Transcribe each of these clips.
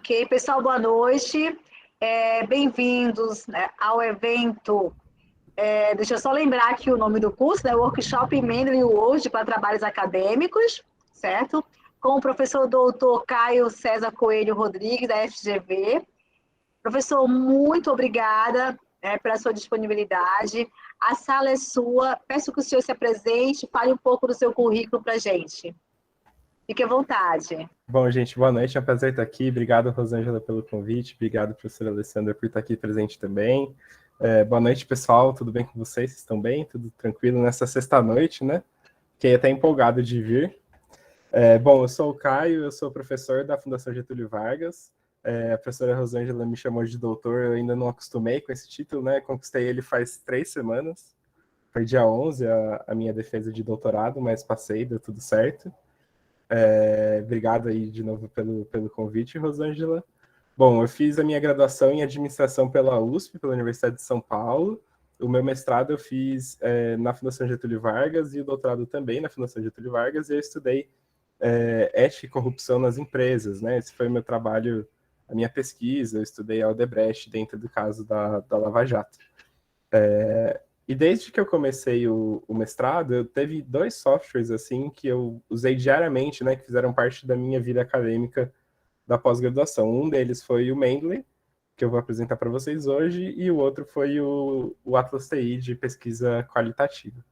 Ok, pessoal, boa noite. Bem-vindos, né, ao evento. Deixa eu só lembrar aqui o nome do curso, né? Workshop Mendeley World para Trabalhos Acadêmicos, certo? Com o professor doutor Caio César Coelho Rodrigues, da FGV. Professor, muito obrigada, pela sua disponibilidade. A sala é sua. Peço que o senhor se apresente, fale um pouco do seu currículo para a gente. Fique à vontade. Bom, gente, boa noite, é um prazer estar aqui. Obrigado, Rosângela, pelo convite. Obrigado, professora Alessandra, por estar aqui presente também. Boa noite, pessoal. Tudo bem com vocês? Vocês estão bem? Tudo tranquilo nessa sexta-noite, né? Fiquei até empolgado de vir. Bom, eu sou o Caio, eu sou professor da Fundação Getúlio Vargas. A professora Rosângela me chamou de doutor, eu ainda não acostumei com esse título, né? Conquistei ele faz 3 semanas. Foi dia 11 a minha defesa de doutorado, mas passei, deu tudo certo. Obrigado aí de novo pelo convite, Rosângela. Bom, eu fiz a minha graduação em administração pela USP, pela Universidade de São Paulo. O meu mestrado eu fiz na Fundação Getúlio Vargas e o doutorado também na Fundação Getúlio Vargas. E eu estudei ética e corrupção nas empresas, né? Esse foi o meu trabalho, a minha pesquisa. Eu estudei a Odebrecht dentro do caso da Lava Jato. E desde que eu comecei o mestrado, eu teve 2 softwares assim que eu usei diariamente, né, que fizeram parte da minha vida acadêmica da pós-graduação. Um deles foi o Mendeley, que eu vou apresentar para vocês hoje, e o outro foi o Atlas TI de pesquisa qualitativa.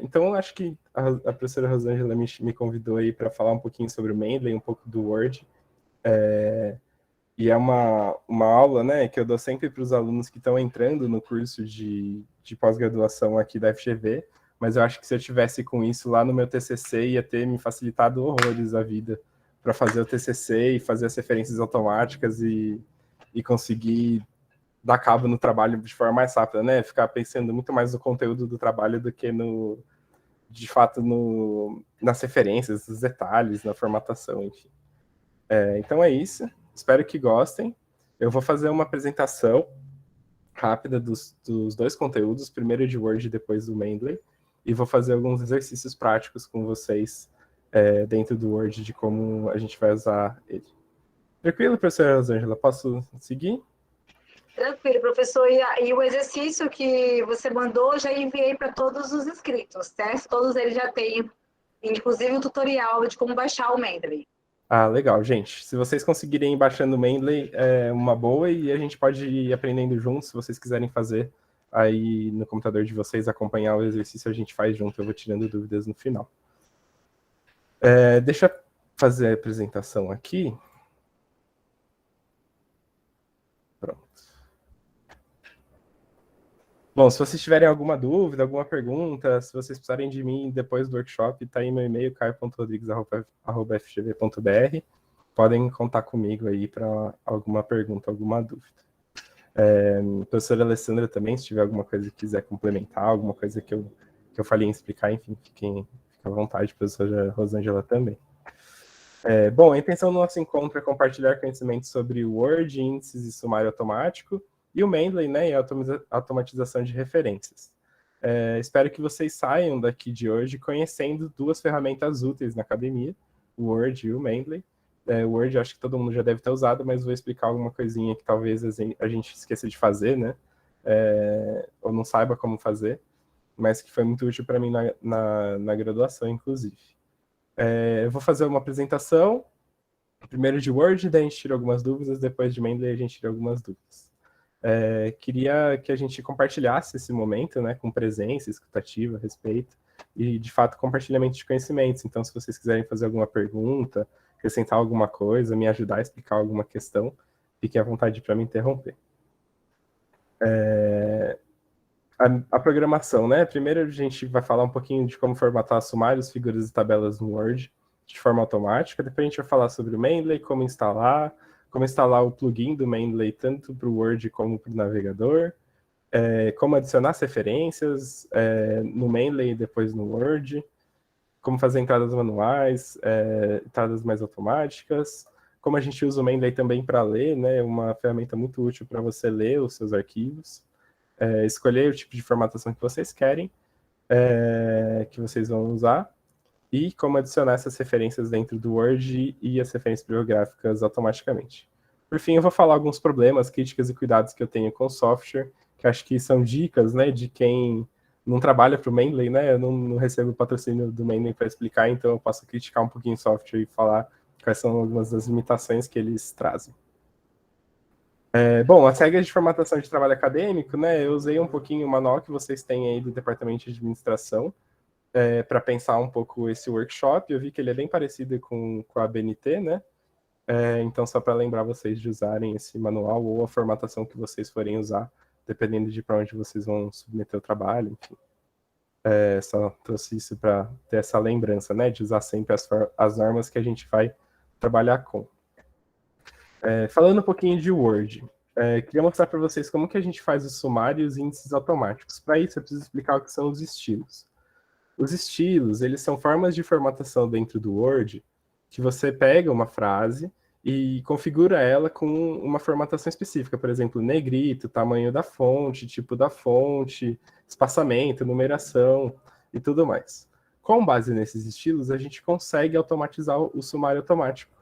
Então, acho que a professora Rosângela me convidou aí para falar um pouquinho sobre o Mendeley, um pouco do Word. E é uma aula, né, que eu dou sempre para os alunos que estão entrando no curso de pós-graduação aqui da FGV, mas eu acho que se eu tivesse com isso lá no meu TCC, ia ter me facilitado horrores a vida para fazer o TCC e fazer as referências automáticas e conseguir dar cabo no trabalho de forma mais rápida, né? Ficar pensando muito mais no conteúdo do trabalho do que de fato, nas referências, nos detalhes, na formatação, enfim. Então é isso. Espero que gostem. Eu vou fazer uma apresentação rápida dos 2 conteúdos, primeiro de Word e depois do Mendeley, e vou fazer alguns exercícios práticos com vocês dentro do Word de como a gente vai usar ele. Tranquilo, professora Rosângela? Posso seguir? Tranquilo, professor. E o exercício que você mandou, já enviei para todos os inscritos, certo? Todos eles já têm, inclusive, um tutorial de como baixar o Mendeley. Ah, legal, gente. Se vocês conseguirem ir baixando o Mendeley, é uma boa, e a gente pode ir aprendendo juntos, se vocês quiserem fazer aí no computador de vocês, acompanhar o exercício, a gente faz junto, eu vou tirando dúvidas no final. Deixa eu fazer a apresentação aqui. Pronto. Bom, se vocês tiverem alguma dúvida, alguma pergunta, se vocês precisarem de mim depois do workshop, tá aí meu e-mail, caio.rodrigues@fgv.br. Podem contar comigo aí para alguma pergunta, alguma dúvida. Professora Alessandra também, se tiver alguma coisa que quiser complementar, alguma coisa que eu falei em explicar, enfim, fiquem à vontade, professora Rosângela também. Bom, a intenção do nosso encontro é compartilhar conhecimentos sobre o Word, índices e sumário automático, e o Mendeley, né, e a automatização de referências. Espero que vocês saiam daqui de hoje conhecendo 2 ferramentas úteis na academia, o Word e o Mendeley. O Word acho que todo mundo já deve ter usado, mas vou explicar alguma coisinha que talvez a gente esqueça de fazer, né? Ou não saiba como fazer, mas que foi muito útil para mim na graduação, inclusive. Eu vou fazer uma apresentação, primeiro de Word, daí a gente tira algumas dúvidas, depois de Mendeley a gente tira algumas dúvidas. Queria que a gente compartilhasse esse momento, né, com presença, escutativa, respeito, e, de fato, compartilhamento de conhecimentos. Então, se vocês quiserem fazer alguma pergunta, acrescentar alguma coisa, me ajudar a explicar alguma questão, fiquem à vontade para me interromper. A programação, né? Primeiro a gente vai falar um pouquinho de como formatar sumários, figuras e tabelas no Word de forma automática. Depois a gente vai falar sobre o Mendeley, como instalar o plugin do Mendeley tanto para o Word como para o navegador, como adicionar as referências no Mendeley e depois no Word, como fazer entradas manuais, entradas mais automáticas, como a gente usa o Mendeley também para ler, né? Uma ferramenta muito útil para você ler os seus arquivos. Escolher o tipo de formatação que vocês querem, que vocês vão usar, e como adicionar essas referências dentro do Word e as referências bibliográficas automaticamente. Por fim, eu vou falar alguns problemas, críticas e cuidados que eu tenho com o software, que acho que são dicas, né, de quem não trabalha para o Mendeley, né, eu não recebo patrocínio do Mendeley para explicar, então eu posso criticar um pouquinho o software e falar quais são algumas das limitações que eles trazem. Bom, as regras de formatação de trabalho acadêmico, né, eu usei um pouquinho o manual que vocês têm aí do Departamento de Administração para pensar um pouco esse workshop. Eu vi que ele é bem parecido com a BNT, né, então só para lembrar vocês de usarem esse manual ou a formatação que vocês forem usar, dependendo de para onde vocês vão submeter o trabalho, enfim. Só trouxe isso para ter essa lembrança, né, de usar sempre as normas que a gente vai trabalhar com. Falando um pouquinho de Word, queria mostrar para vocês como que a gente faz os sumários e índices automáticos. Para isso, eu preciso explicar o que são os estilos. Os estilos, eles são formas de formatação dentro do Word que você pega uma frase e configura ela com uma formatação específica, por exemplo, negrito, tamanho da fonte, tipo da fonte, espaçamento, numeração e tudo mais. Com base nesses estilos, a gente consegue automatizar o sumário automático.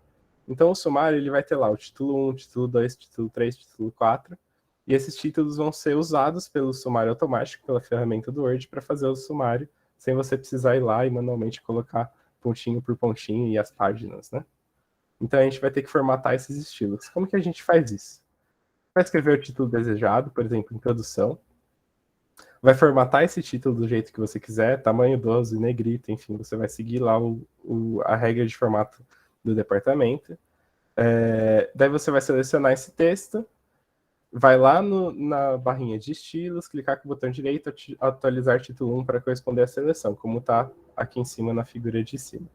Então, o sumário ele vai ter lá o título 1, título 2, título 3, título 4, e esses títulos vão ser usados pelo sumário automático, pela ferramenta do Word, para fazer o sumário, sem você precisar ir lá e manualmente colocar pontinho por pontinho e as páginas, né? Então, a gente vai ter que formatar esses estilos. Como que a gente faz isso? Vai escrever o título desejado, por exemplo, introdução. Vai formatar esse título do jeito que você quiser, tamanho 12, negrito, enfim, você vai seguir lá a regra de formato do departamento. Daí você vai selecionar esse texto, vai lá na barrinha de estilos, clicar com o botão direito, atualizar título 1 para corresponder à seleção, como está aqui em cima na figura de cima.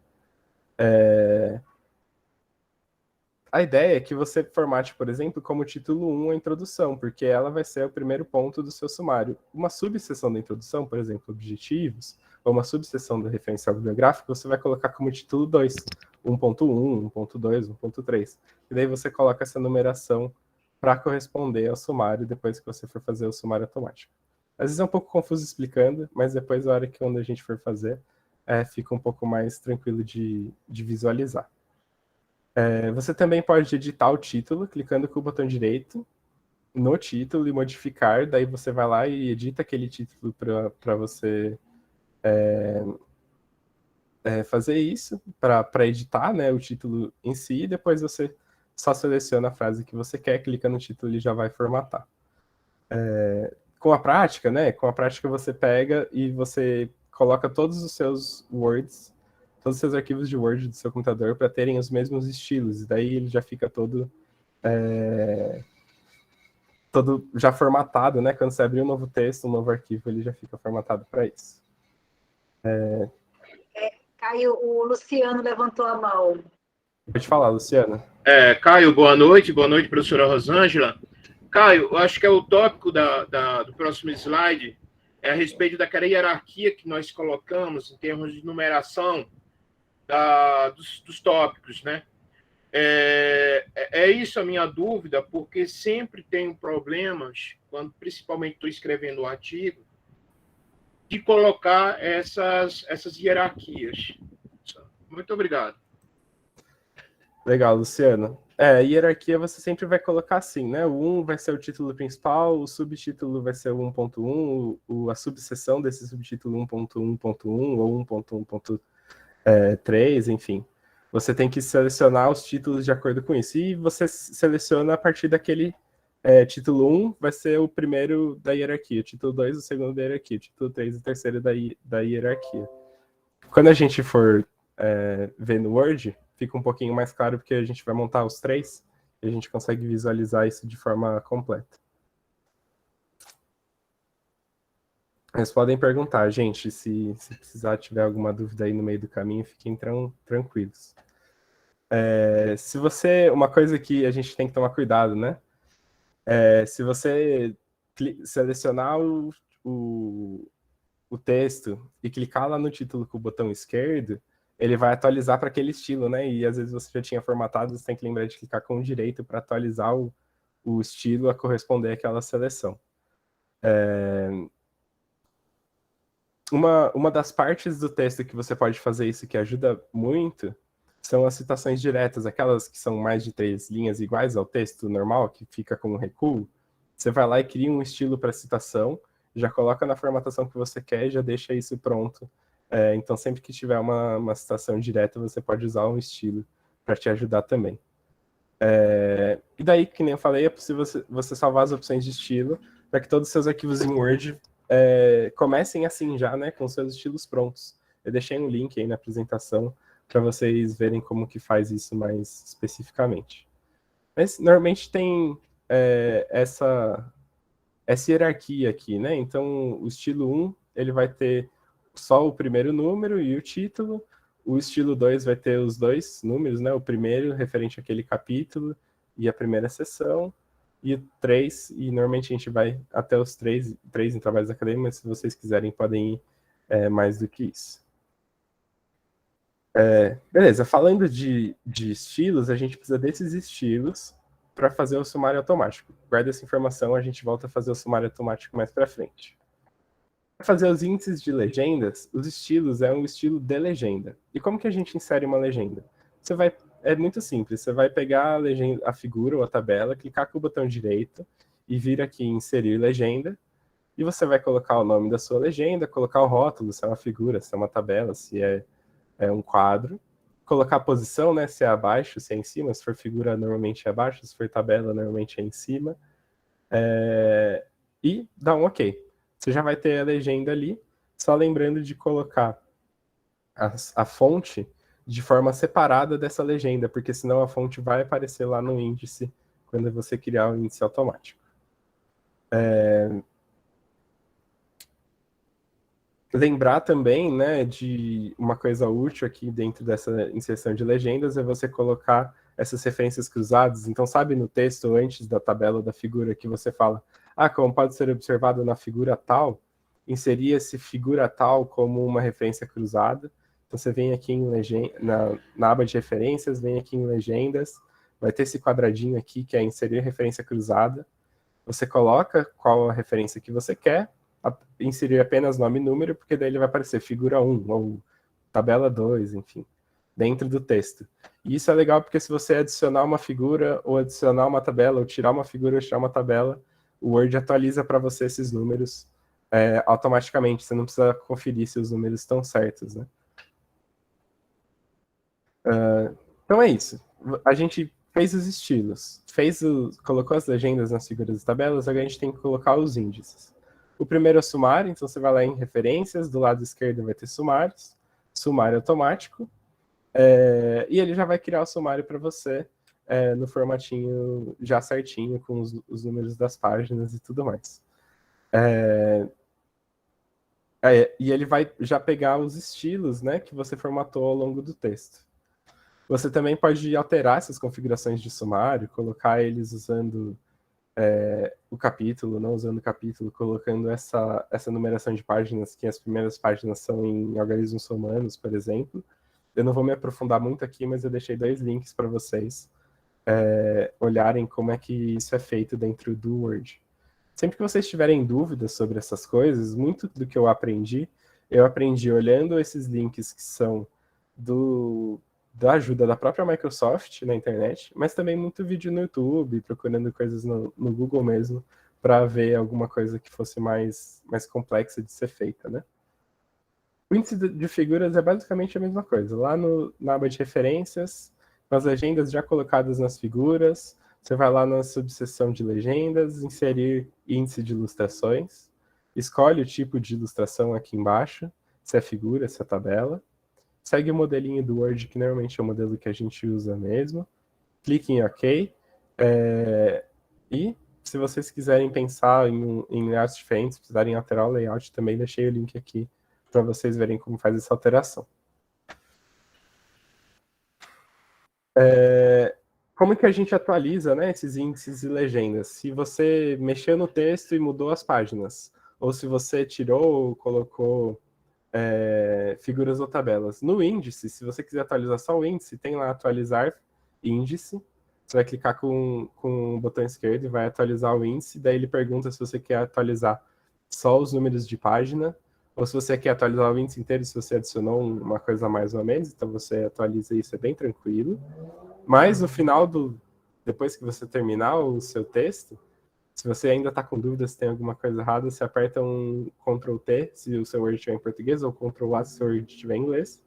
A ideia é que você formate, por exemplo, como título 1 a introdução, porque ela vai ser o primeiro ponto do seu sumário. Uma subseção da introdução, por exemplo, objetivos, ou uma subseção do referencial bibliográfico, você vai colocar como título 2, 1.1, 1.2, 1.3. E daí você coloca essa numeração para corresponder ao sumário depois que você for fazer o sumário automático. Às vezes é um pouco confuso explicando, mas depois, na hora que quando a gente for fazer, fica um pouco mais tranquilo de visualizar. Você também pode editar o título, clicando com o botão direito no título e modificar, daí você vai lá e edita aquele título para você fazer isso, para editar, né, o título em si, e depois você só seleciona a frase que você quer, clica no título e já vai formatar. Com a prática, né, você pega e você coloca todos os seus Words, todos os seus arquivos de Word do seu computador para terem os mesmos estilos, e daí ele já fica todo já formatado, né? Quando você abrir um novo texto, um novo arquivo, ele já fica formatado para isso. Caio, o Luciano levantou a mão. Pode falar, Luciano. Caio, boa noite, professora Rosângela. Caio, eu acho que o tópico do próximo slide é a respeito daquela hierarquia que nós colocamos em termos de numeração dos tópicos, né? Isso a minha dúvida, porque sempre tenho problemas, quando principalmente estou escrevendo um artigo, de colocar essas hierarquias. Muito obrigado. Legal, Luciano. Hierarquia você sempre vai colocar assim, né? O 1 vai ser o título principal, o subtítulo vai ser o 1.1, a subseção desse subtítulo 1.1.1 ou 1.1.3, enfim. Você tem que selecionar os títulos de acordo com isso. E você seleciona a partir daquele título 1 vai ser o primeiro da hierarquia, título 2 o segundo da hierarquia, título 3 o terceiro da hierarquia. Quando a gente for ver no Word, fica um pouquinho mais claro porque a gente vai montar os três e a gente consegue visualizar isso de forma completa. Vocês podem perguntar, gente, se precisar, tiver alguma dúvida aí no meio do caminho, fiquem tranquilos. Uma coisa que a gente tem que tomar cuidado, né? Se você selecionar o texto e clicar lá no título com o botão esquerdo, ele vai atualizar para aquele estilo, né? E às vezes você já tinha formatado, você tem que lembrar de clicar com o direito para atualizar o estilo a corresponder àquela seleção. uma das partes do texto que você pode fazer isso que ajuda muito são as citações diretas, aquelas que são mais de 3 linhas iguais ao texto normal, que fica com um recuo. Você vai lá e cria um estilo para citação, já coloca na formatação que você quer e já deixa isso pronto. Então, sempre que tiver uma citação direta, você pode usar um estilo para te ajudar também. E daí, que nem eu falei, é possível você salvar as opções de estilo para que todos os seus arquivos em Word comecem assim já, né, com seus estilos prontos. Eu deixei um link aí na apresentação para vocês verem como que faz isso mais especificamente. Mas normalmente tem essa hierarquia aqui, né? Então, o estilo 1, ele vai ter só o primeiro número e o título. O estilo 2 vai ter os dois números, né? O primeiro referente àquele capítulo e a primeira sessão. E o 3, e normalmente a gente vai até os 3 em trabalhos acadêmicos, mas se vocês quiserem podem ir mais do que isso. Beleza, falando de estilos, a gente precisa desses estilos para fazer o sumário automático. Guarda essa informação, a gente volta a fazer o sumário automático mais para frente. Para fazer os índices de legendas, os estilos é um estilo de legenda. E como que a gente insere uma legenda? É muito simples, você vai pegar a figura ou a tabela, clicar com o botão direito e vir aqui em inserir legenda, e você vai colocar o nome da sua legenda, colocar o rótulo, se é uma figura, se é uma tabela, se é um quadro, colocar a posição, né, se é abaixo, se é em cima, se for figura normalmente é abaixo, se for tabela normalmente é em cima, e dar um OK. Você já vai ter a legenda ali, só lembrando de colocar a fonte de forma separada dessa legenda, porque senão a fonte vai aparecer lá no índice quando você criar o índice automático. Lembrar também, né, de uma coisa útil aqui dentro dessa inserção de legendas é você colocar essas referências cruzadas. Então, sabe no texto antes da tabela da figura que você fala, como pode ser observado na figura tal, inserir esse figura tal como uma referência cruzada. Então, você vem aqui na aba de referências, vem aqui em legendas, vai ter esse quadradinho aqui que é inserir referência cruzada. Você coloca qual a referência que você quer, inserir apenas nome e número, porque daí ele vai aparecer figura 1 ou tabela 2, enfim, dentro do texto. E isso é legal porque se você adicionar uma figura, ou adicionar uma tabela, ou tirar uma figura, ou tirar uma tabela, o Word atualiza para você esses números automaticamente. Você não precisa conferir se os números estão certos, né? Então é isso. A gente fez os estilos, colocou as legendas nas figuras e tabelas, agora a gente tem que colocar os índices. O primeiro é o sumário, então você vai lá em referências, do lado esquerdo vai ter sumários, sumário automático, e ele já vai criar o sumário para você no formatinho já certinho, com os números das páginas e tudo mais. E ele vai já pegar os estilos, né, que você formatou ao longo do texto. Você também pode alterar essas configurações de sumário, colocar eles usando o capítulo, não usando o capítulo, colocando essa numeração de páginas, que as primeiras páginas são em algarismos romanos, por exemplo. Eu não vou me aprofundar muito aqui, mas eu deixei 2 links para vocês olharem como é que isso é feito dentro do Word. Sempre que vocês tiverem dúvidas sobre essas coisas, muito do que eu aprendi olhando esses links que são da ajuda da própria Microsoft na internet, mas também muito vídeo no YouTube, procurando coisas no Google mesmo, para ver alguma coisa que fosse mais complexa de ser feita, né? O índice de figuras é basicamente a mesma coisa. Lá na aba de referências, com as legendas já colocadas nas figuras, você vai lá na subseção de legendas, inserir índice de ilustrações, escolhe o tipo de ilustração aqui embaixo, se é figura, se é tabela, segue o modelinho do Word, que normalmente é o modelo que a gente usa mesmo, clique em OK, e se vocês quiserem pensar em layouts diferentes, precisarem alterar o layout, também deixei o link aqui para vocês verem como faz essa alteração. Como que a gente atualiza, né, esses índices e legendas? Se você mexeu no texto e mudou as páginas, ou se você tirou ou colocou figuras ou tabelas. No índice, se você quiser atualizar só o índice, tem lá atualizar índice. Você vai clicar com o botão esquerdo e vai atualizar o índice. Daí ele pergunta se você quer atualizar só os números de página ou se você quer atualizar o índice inteiro, se você adicionou uma coisa a mais ou a menos, então você atualiza isso, é bem tranquilo. Mas no final depois que você terminar o seu texto, se você ainda está com dúvida se tem alguma coisa errada, você aperta um Ctrl+T se o seu Word estiver em português, ou Ctrl+A se o seu Word estiver em inglês,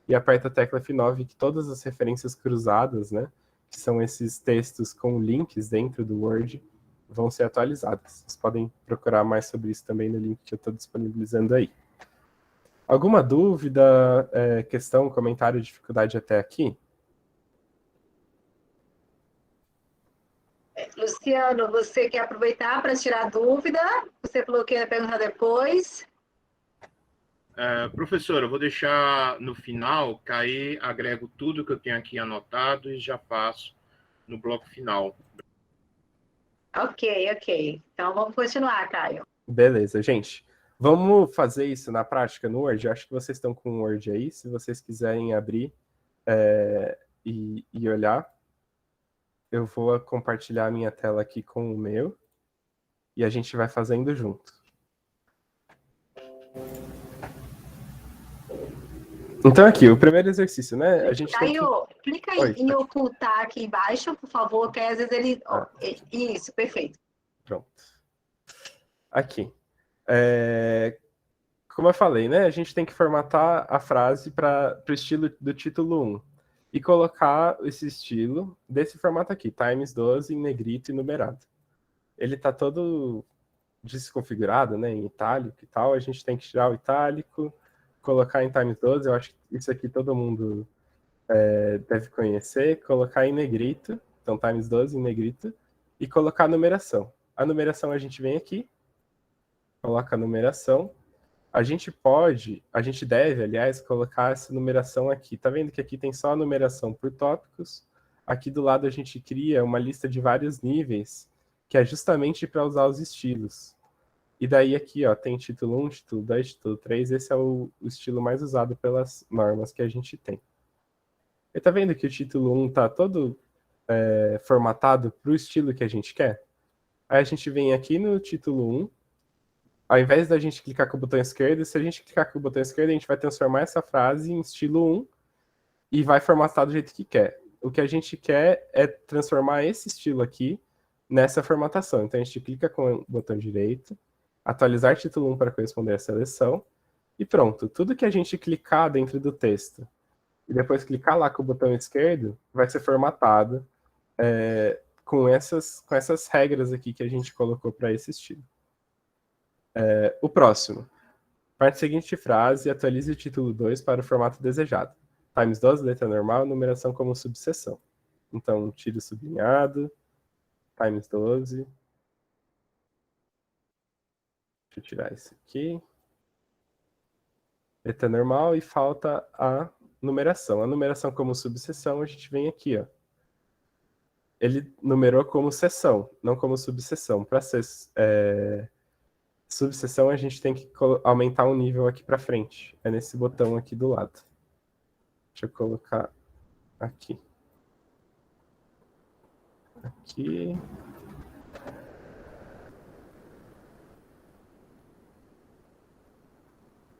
e aperta a tecla F9, que todas as referências cruzadas, né, que são esses textos com links dentro do Word, vão ser atualizadas. Vocês podem procurar mais sobre isso também no link que eu estou disponibilizando aí. Alguma dúvida, questão, comentário, dificuldade até aqui? Luciano, você quer aproveitar para tirar dúvida? Você falou que ia perguntar depois. Professor, eu vou deixar no final, que aí agrego tudo que eu tenho aqui anotado e já faço no bloco final. Ok. Então vamos continuar, Caio. Beleza, gente. Vamos fazer isso na prática no Word? Eu acho que vocês estão com o Word aí. Se vocês quiserem abrir e olhar, eu vou compartilhar a minha tela aqui com o meu e a gente vai fazendo junto. Então aqui, o primeiro exercício, né? A gente Caio, tem que... clica aí em ocultar aqui embaixo, por favor, que às vezes ele... Isso, perfeito. Pronto. Aqui. Como eu falei, né? A gente tem que formatar a frase para o estilo do título 1 e colocar esse estilo desse formato aqui, times 12 em negrito e numerado. Ele está todo desconfigurado, né, em itálico e tal. A gente tem que tirar o itálico, colocar em times 12. Eu acho que isso aqui todo mundo deve conhecer. Colocar em negrito, então times 12 em negrito, e colocar a numeração. A numeração a gente vem aqui, coloca a numeração. A gente deve, aliás, colocar essa numeração aqui. Tá vendo que aqui tem só a numeração por tópicos? Aqui do lado a gente cria uma lista de vários níveis, que é justamente para usar os estilos. E daí aqui, ó, tem título 1, título 2, título 3. Esse é o estilo mais usado pelas normas que a gente tem. E tá vendo que o título 1 tá todo formatado para o estilo que a gente quer? Aí a gente vem aqui no título 1, ao invés da gente clicar com o botão esquerdo, se a gente clicar com o botão esquerdo, a gente vai transformar essa frase em estilo 1 e vai formatar do jeito que quer. O que a gente quer é transformar esse estilo aqui nessa formatação. Então a gente clica com o botão direito, atualizar título 1 para corresponder à seleção, e pronto. Tudo que a gente clicar dentro do texto e depois clicar lá com o botão esquerdo, vai ser formatado com essas regras aqui que a gente colocou para esse estilo. O próximo. Parte seguinte frase, atualize o título 2 para o formato desejado. Times 12, letra normal, numeração como subseção. Então, tire o sublinhado, times 12. Deixa eu tirar isso aqui. Letra normal e falta a numeração. A numeração como subseção, a gente vem aqui, ó. Ele numerou como seção, não como subseção. Para ser subseção, a gente tem que aumentar um nível aqui para frente. É nesse botão aqui do lado. Deixa eu colocar aqui. Aqui.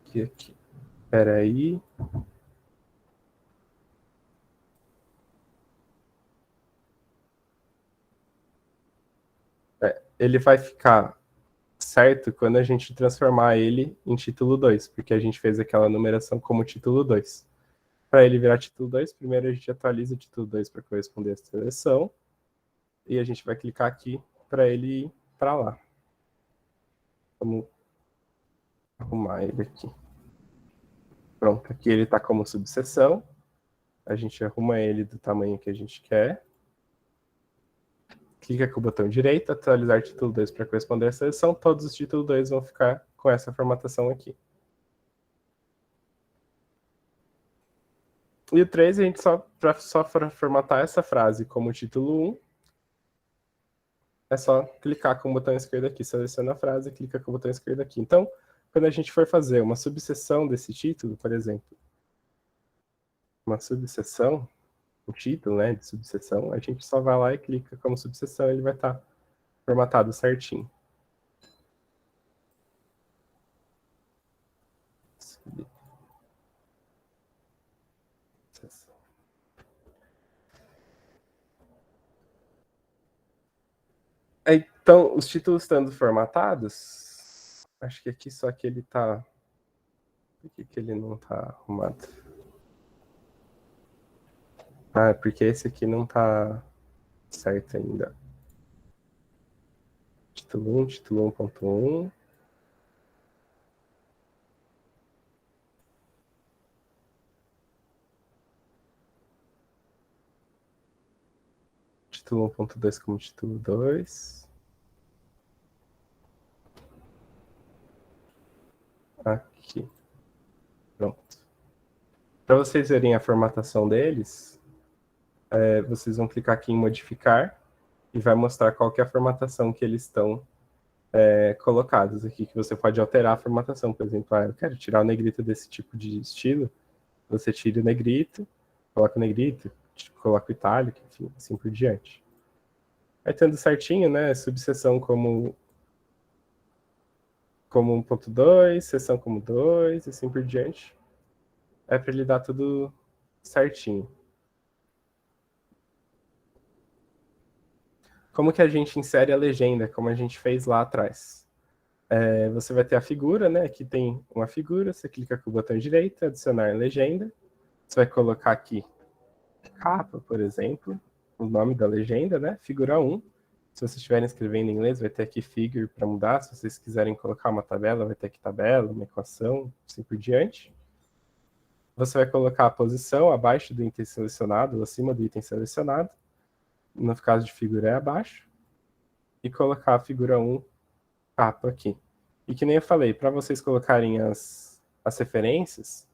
Aqui. Espera aí. Ele vai ficar certo quando a gente transformar ele em título 2, porque a gente fez aquela numeração como título 2. Para ele virar título 2, primeiro a gente atualiza o título 2 para corresponder à seleção, e a gente vai clicar aqui para ele ir para lá. Vamos arrumar ele aqui. Pronto, aqui ele está como subseção. A gente arruma ele do tamanho que a gente quer. Clica com o botão direito, atualizar título 2 para corresponder à seleção. Todos os títulos 2 vão ficar com essa formatação aqui. E o 3, a gente só para formatar essa frase como título 1, é só clicar com o botão esquerdo aqui, seleciona a frase e clica com o botão esquerdo aqui. Então, quando a gente for fazer uma subseção desse título, por exemplo, uma subseção, o título, né, de subseção, a gente só vai lá e clica como subseção, ele vai estar formatado certinho. Então, os títulos estando formatados, acho que aqui só que ele tá... Por que ele não tá arrumado? Ah, porque esse aqui não tá certo ainda. Título 1, título 1.1. Título 1.2 como título 2. Aqui. Pronto. Para vocês verem a formatação deles, vocês vão clicar aqui em modificar e vai mostrar qual que é a formatação que eles estão colocados aqui, que você pode alterar a formatação. Por exemplo, eu quero tirar o negrito desse tipo de estilo, você tira o negrito, coloca o negrito, coloca o itálico, enfim, assim por diante. Aí tendo certinho, né, subseção como 1.2, seção como 2, assim por diante. É para ele dar tudo certinho. Como que a gente insere a legenda, como a gente fez lá atrás? Você vai ter a figura, né? Aqui tem uma figura, você clica com o botão direito, adicionar legenda. Você vai colocar aqui capa, por exemplo, o nome da legenda, né? Figura 1. Se vocês estiverem escrevendo em inglês, vai ter aqui figure para mudar. Se vocês quiserem colocar uma tabela, vai ter aqui tabela, uma equação, assim por diante. Você vai colocar a posição abaixo do item selecionado ou acima do item selecionado. No caso de figura é abaixo. E colocar a figura 1 capa aqui. E que nem eu falei, para vocês colocarem as referências,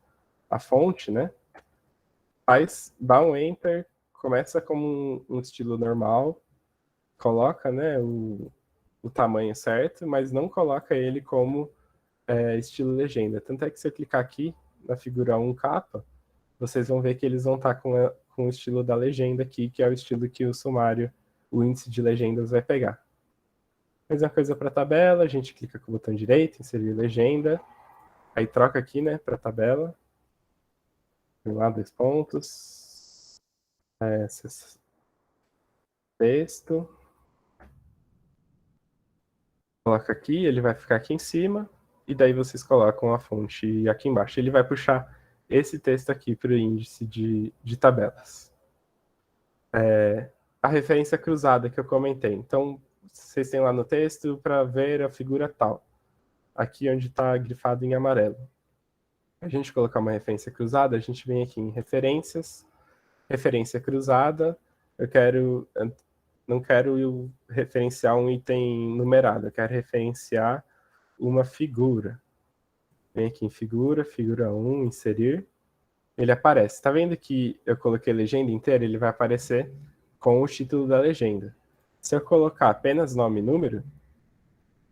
a fonte, né? Dá um Enter, começa como um estilo normal, coloca, né, o tamanho certo, mas não coloca ele como estilo legenda. Tanto é que se eu clicar aqui na figura 1 capa, vocês vão ver que eles vão estar com o estilo da legenda aqui, que é o estilo que o sumário, o índice de legendas vai pegar. Mesma coisa para a tabela, a gente clica com o botão direito, inserir legenda, aí troca aqui, né, para a tabela. Tem lá 2 pontos. Texto. Coloca aqui, ele vai ficar aqui em cima, e daí vocês colocam a fonte aqui embaixo. Ele vai puxar esse texto aqui para o índice de tabelas. A referência cruzada que eu comentei. Então, vocês têm lá no texto para ver a figura tal. Aqui onde está grifado em amarelo. A gente colocar uma referência cruzada, a gente vem aqui em referências, referência cruzada, não quero referenciar um item numerado, eu quero referenciar uma figura. Vem aqui em figura, figura 1, inserir, ele aparece. Tá vendo que eu coloquei a legenda inteira? Ele vai aparecer com o título da legenda. Se eu colocar apenas nome e número,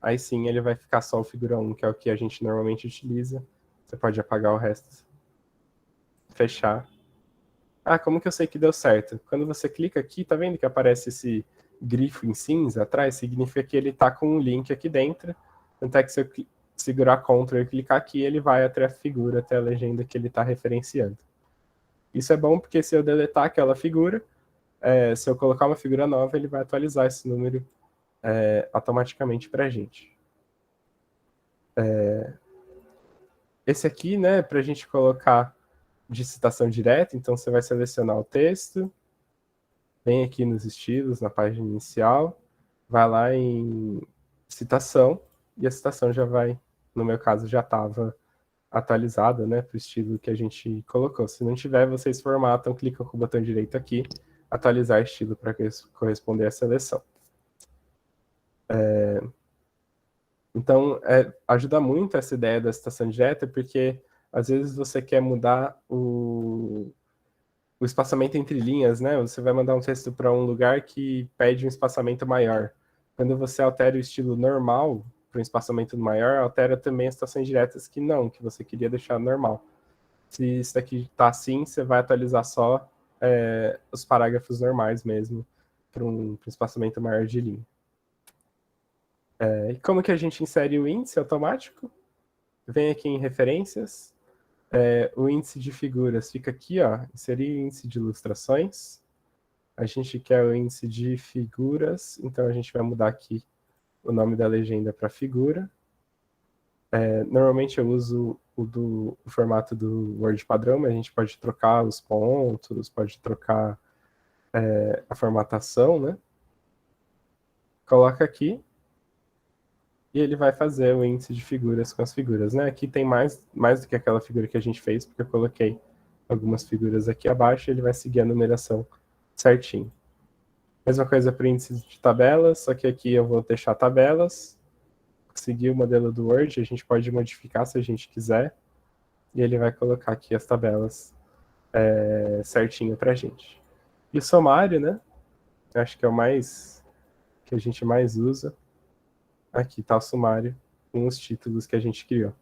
aí sim ele vai ficar só o figura 1, que é o que a gente normalmente utiliza. Você pode apagar o resto. Fechar. Ah, como que eu sei que deu certo? Quando você clica aqui, tá vendo que aparece esse grifo em cinza atrás? Significa que ele está com um link aqui dentro. Tanto é que se eu segurar Ctrl e clicar aqui, ele vai até a figura, até a legenda que ele está referenciando. Isso é bom porque se eu deletar aquela figura, se eu colocar uma figura nova, ele vai atualizar esse número automaticamente para a gente. Esse aqui, né, para a gente colocar de citação direta, então você vai selecionar o texto, vem aqui nos estilos, na página inicial, vai lá em citação, e a citação já vai, no meu caso, já estava atualizada, né, para o estilo que a gente colocou. Se não tiver, vocês formatam, clicam com o botão direito aqui, atualizar estilo para corresponder à seleção. Então, ajuda muito essa ideia da citação direta, porque às vezes você quer mudar o espaçamento entre linhas, né? Você vai mandar um texto para um lugar que pede um espaçamento maior. Quando você altera o estilo normal para um espaçamento maior, altera também as citações diretas que você queria deixar normal. Se isso daqui está assim, você vai atualizar só os parágrafos normais mesmo, para um espaçamento maior de linha. E como que a gente insere o índice automático? Vem aqui em referências, o índice de figuras fica aqui, ó, inserir índice de ilustrações. A gente quer o índice de figuras, então a gente vai mudar aqui o nome da legenda para a figura. Normalmente eu uso o formato do Word padrão, mas a gente pode trocar os pontos, pode trocar a formatação, né? Coloca aqui e ele vai fazer o índice de figuras com as figuras, né? Aqui tem mais do que aquela figura que a gente fez, porque eu coloquei algumas figuras aqui abaixo e ele vai seguir a numeração certinho. Mesma coisa para índice de tabelas, só que aqui eu vou deixar tabelas, seguir o modelo do Word, a gente pode modificar se a gente quiser, e ele vai colocar aqui as tabelas certinho para a gente. E o somário, né? Acho que é o que a gente mais usa. Aqui está o sumário com os títulos que a gente criou.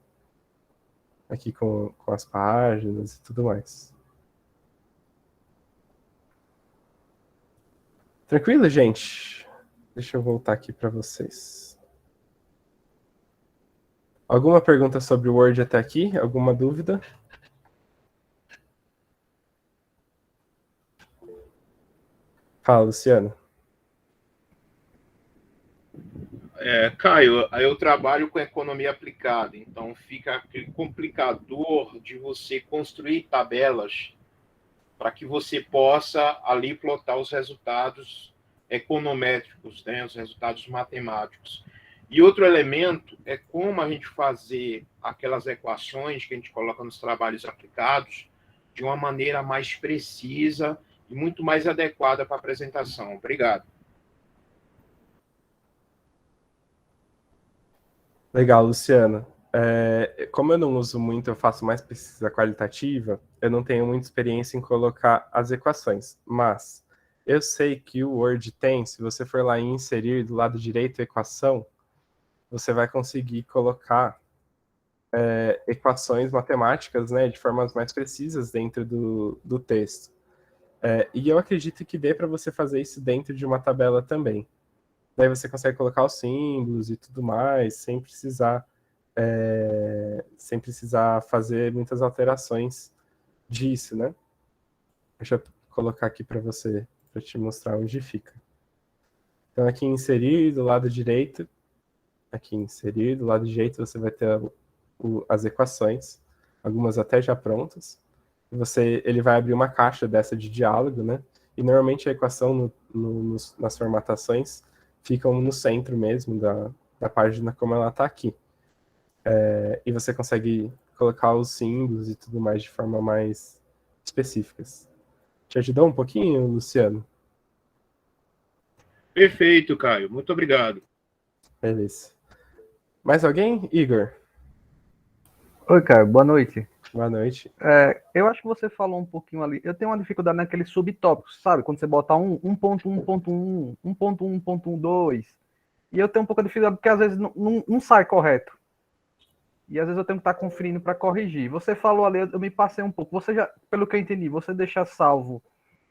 Aqui com as páginas e tudo mais. Tranquilo, gente? Deixa eu voltar aqui para vocês. Alguma pergunta sobre o Word até aqui? Alguma dúvida? Fala, Luciano. Caio, eu trabalho com economia aplicada, então fica aquele complicador de você construir tabelas para que você possa ali plotar os resultados econométricos, né, os resultados matemáticos. E outro elemento é como a gente fazer aquelas equações que a gente coloca nos trabalhos aplicados de uma maneira mais precisa e muito mais adequada para a apresentação. Obrigado. Legal, Luciano. Como eu não uso muito, eu faço mais pesquisa qualitativa, eu não tenho muita experiência em colocar as equações, mas eu sei que o Word tem, se você for lá e inserir do lado direito a equação, você vai conseguir colocar equações matemáticas, né, de formas mais precisas dentro do texto. E eu acredito que dê para você fazer isso dentro de uma tabela também. Daí você consegue colocar os símbolos e tudo mais, sem precisar fazer muitas alterações disso, né? Deixa eu colocar aqui para você, para te mostrar onde fica. Então, aqui em inserir, do lado direito, aqui em inserir, do lado direito você vai ter as equações, algumas até já prontas. Ele vai abrir uma caixa dessa de diálogo, né? E normalmente a equação nas formatações ficam no centro mesmo da página como ela está aqui. E você consegue colocar os símbolos e tudo mais de forma mais específicas. Te ajudou um pouquinho, Luciano? Perfeito, Caio. Muito obrigado. Beleza. Mais alguém? Igor? Oi, Caio, boa noite. Boa noite. Eu acho que você falou um pouquinho ali. Eu tenho uma dificuldade naqueles subtópicos, sabe? Quando você bota 1.1.1, 1.1.12. E eu tenho um pouco de dificuldade porque às vezes não sai correto. E às vezes eu tenho que estar conferindo para corrigir. Você falou ali, eu me passei um pouco. Você já, pelo que eu entendi, você deixa salvo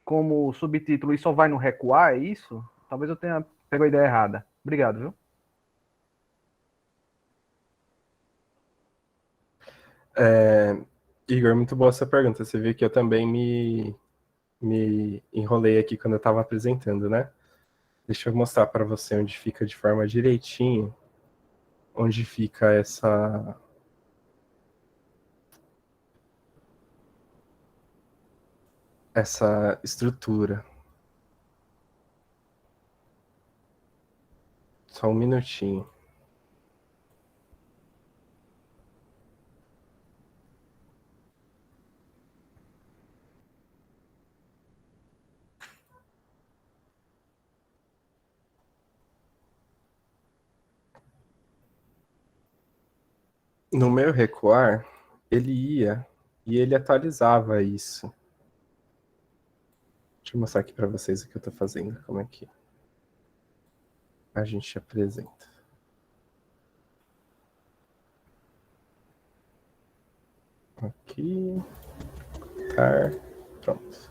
como subtítulo e só vai no recuar, é isso? Talvez eu tenha pego a ideia errada. Obrigado, viu? Igor, muito boa essa pergunta. Você vê que eu também me enrolei aqui quando eu estava apresentando, né? Deixa eu mostrar para você onde fica de forma direitinho, onde fica essa estrutura. Só um minutinho. No meu recuar, ele ia e ele atualizava isso. Deixa eu mostrar aqui para vocês o que eu estou fazendo, como é que a gente apresenta. Aqui, tá, pronto.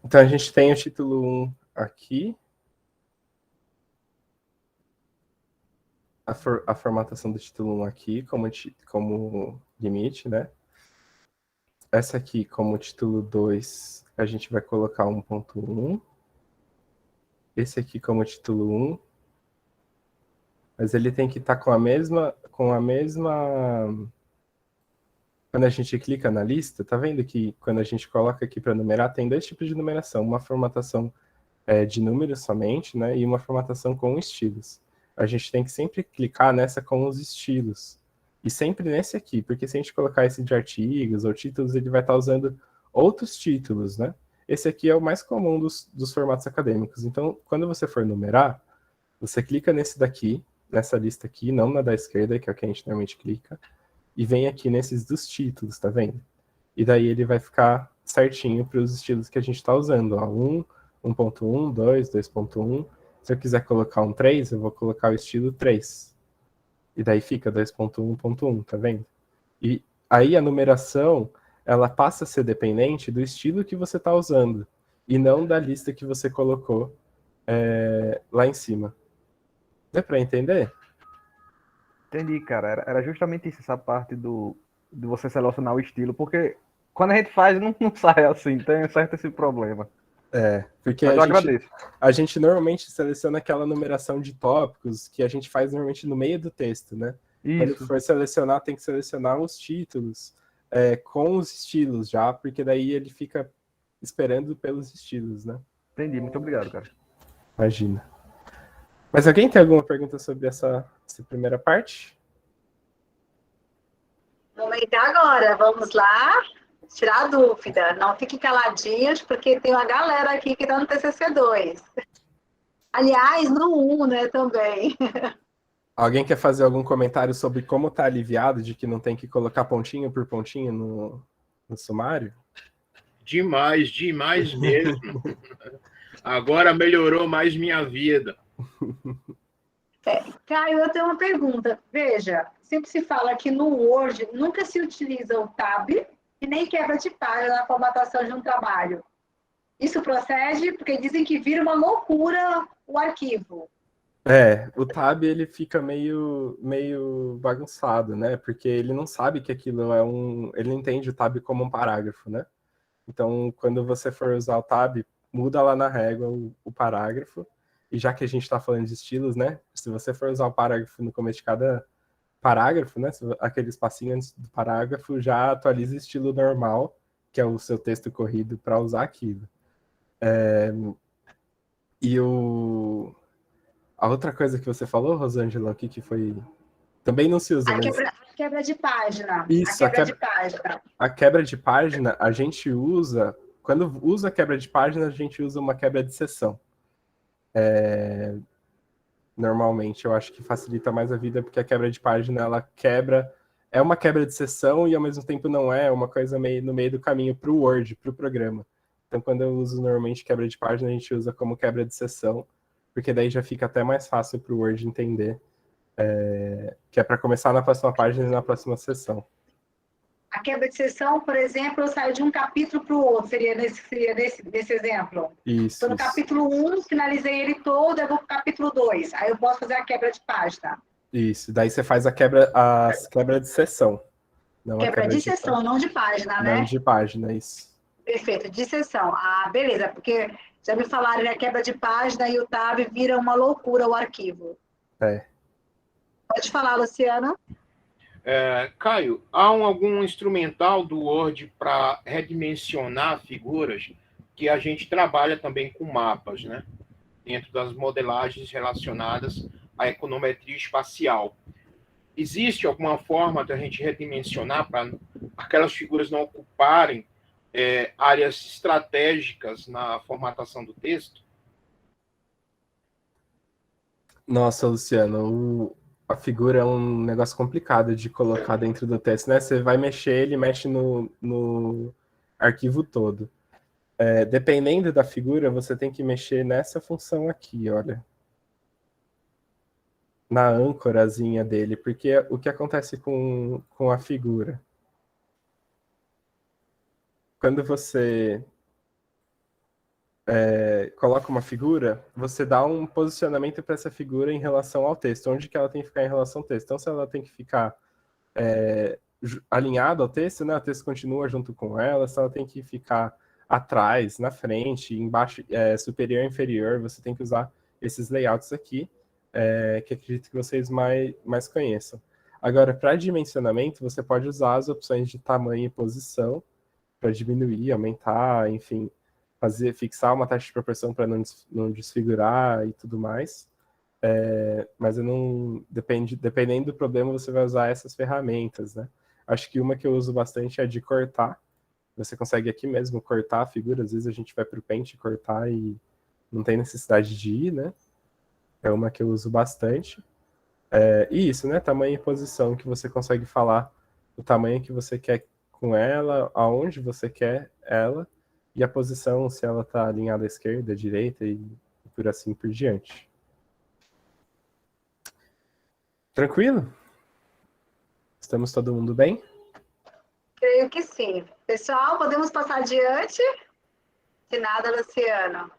Então a gente tem o título 1 aqui, a formatação do título 1 aqui como limite, né? essa aqui, como título 2, a gente vai colocar 1.1. Esse aqui como título 1. Mas ele tem que estar com a mesma... Quando a gente clica na lista, tá vendo que quando a gente coloca aqui para numerar, tem dois tipos de numeração. Uma formatação de números somente, né? E uma formatação com estilos. A gente tem que sempre clicar nessa com os estilos. E sempre nesse aqui, porque se a gente colocar esse de artigos ou títulos, ele vai estar usando outros títulos, né? Esse aqui é o mais comum dos formatos acadêmicos. Então, quando você for numerar, você clica nesse daqui, nessa lista aqui, não na da esquerda, que é o que a gente normalmente clica, e vem aqui nesses dos títulos, tá vendo? E daí ele vai ficar certinho para os estilos que a gente está usando, ó, 1, 1.1, 2, 2.1. Se eu quiser colocar um 3, eu vou colocar o estilo 3. E daí fica 2.1, 1.1, tá vendo? E aí a numeração, ela passa a ser dependente do estilo que você está usando, e não da lista que você colocou lá em cima. Deu para entender? Entendi, cara. Era justamente isso, essa parte de você selecionar o estilo, porque quando a gente faz, não sai assim, tem certo esse problema. Porque Mas eu agradeço. a gente normalmente seleciona aquela numeração de tópicos que a gente faz normalmente no meio do texto, né? Quando Isso, for selecionar, tem que selecionar os títulos com os estilos já, porque daí ele fica esperando pelos estilos, né? entendi. Muito obrigado, cara. Imagina. Mas alguém tem alguma pergunta sobre essa primeira parte? Vamos entrar agora, vamos lá. Tirar a dúvida. Não fiquem caladinhos, porque tem uma galera aqui que está no TCC2. Aliás, no 1, né, também. Alguém quer fazer algum comentário sobre como tá aliviado de que não tem que colocar pontinho por pontinho no sumário? Demais, demais mesmo. Agora melhorou mais minha vida. Caio, eu tenho uma pergunta. Veja, sempre se fala que no Word nunca se utiliza o tab e nem quebra de página na formatação de um trabalho. Isso procede porque dizem que vira uma loucura o arquivo. O tab ele fica meio bagunçado, né? Porque ele não sabe que aquilo ele não entende o tab como um parágrafo, né? Então, quando você for usar o tab, muda lá na régua o parágrafo. E já que a gente está falando de estilos, né? Se você for usar o parágrafo no começo de cada parágrafo, né? Aquele espacinho antes do parágrafo, já atualiza o estilo normal, que é o seu texto corrido, para usar aquilo. A outra coisa que você falou, Rosângela, aqui que foi... Também não se usa, mas... A quebra de página. Isso, a quebra de página. A quebra de página, a gente usa... Quando usa a quebra de página, a gente usa uma quebra de seção. Normalmente, eu acho que facilita mais a vida, porque a quebra de página, ela quebra... É uma quebra de seção e, ao mesmo tempo, não é uma coisa no meio do caminho para o Word, para o programa. Então, quando eu uso normalmente quebra de página, a gente usa como quebra de seção, porque daí já fica até mais fácil para o Word entender que é para começar na próxima página e na próxima sessão. A quebra de seção, por exemplo, eu saio de um capítulo para o outro, seria nesse exemplo. Isso. Estou no capítulo 1, finalizei ele todo, eu vou para o capítulo 2. Aí eu posso fazer a quebra de página. Isso, daí você faz a quebra de seção. Quebra de seção, não de página, né? Não de página, isso. Perfeito, de seção. Ah, beleza, porque já me falaram que a quebra de página e o tab vira uma loucura o arquivo. Pode falar, Luciana. Caio, há algum instrumental do Word para redimensionar figuras, que a gente trabalha também com mapas, né? Dentro das modelagens relacionadas à econometria espacial. Existe alguma forma de a gente redimensionar para aquelas figuras não ocuparem áreas estratégicas na formatação do texto? Nossa, Luciano, a figura é um negócio complicado de colocar dentro do texto, né? Você vai mexer, ele mexe no arquivo todo. Dependendo da figura, você tem que mexer nessa função aqui, olha. Na âncorazinha dele, porque o que acontece com a figura? Quando você coloca uma figura, você dá um posicionamento para essa figura em relação ao texto, onde que ela tem que ficar em relação ao texto. Então, se ela tem que ficar alinhado ao texto, né? O texto continua junto com ela, só ela tem que ficar atrás, na frente, embaixo, superior e inferior, você tem que usar esses layouts aqui, que acredito que vocês mais conheçam. Agora, para dimensionamento, você pode usar as opções de tamanho e posição para diminuir, aumentar, enfim, fixar uma taxa de proporção para não desfigurar e tudo mais. Mas eu não, dependendo do problema, você vai usar essas ferramentas, né? Acho que uma que eu uso bastante é a de cortar. Você consegue aqui mesmo cortar a figura, às vezes a gente vai para o Paint cortar e não tem necessidade de ir, né? É uma que eu uso bastante. E isso, né? Tamanho e posição, que você consegue falar o tamanho que você quer com ela, aonde você quer ela, e a posição, se ela está alinhada à esquerda, à direita e por assim por diante. Tranquilo? Estamos todo mundo bem? Creio que sim. Pessoal, podemos passar adiante? De nada, Luciano.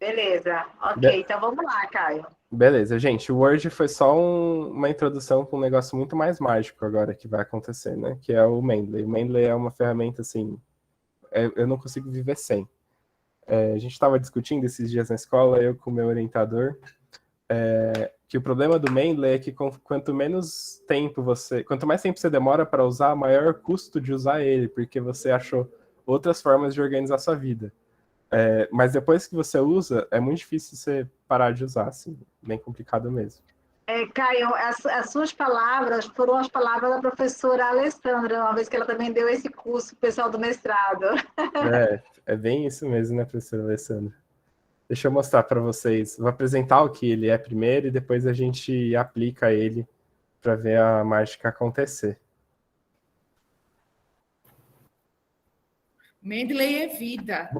Beleza. Ok, então vamos lá, Caio. Beleza, gente. O Word foi só uma introdução com um negócio muito mais mágico agora que vai acontecer, né? Que é o Mendeley. O Mendeley é uma ferramenta, assim, eu não consigo viver sem. A gente estava discutindo esses dias na escola, eu com o meu orientador, que o problema do Mendeley é que quanto mais tempo você demora para usar, maior o custo de usar ele, porque você achou outras formas de organizar sua vida. Mas depois que você usa, é muito difícil você parar de usar, assim, bem complicado mesmo. Caio, as suas palavras foram as palavras da professora Alessandra, uma vez que ela também deu esse curso pro pessoal do mestrado. É bem isso mesmo, né, professora Alessandra? Deixa eu mostrar para vocês. Vou apresentar o que ele é primeiro e depois a gente aplica ele para ver a mágica acontecer. Mendeley é vida.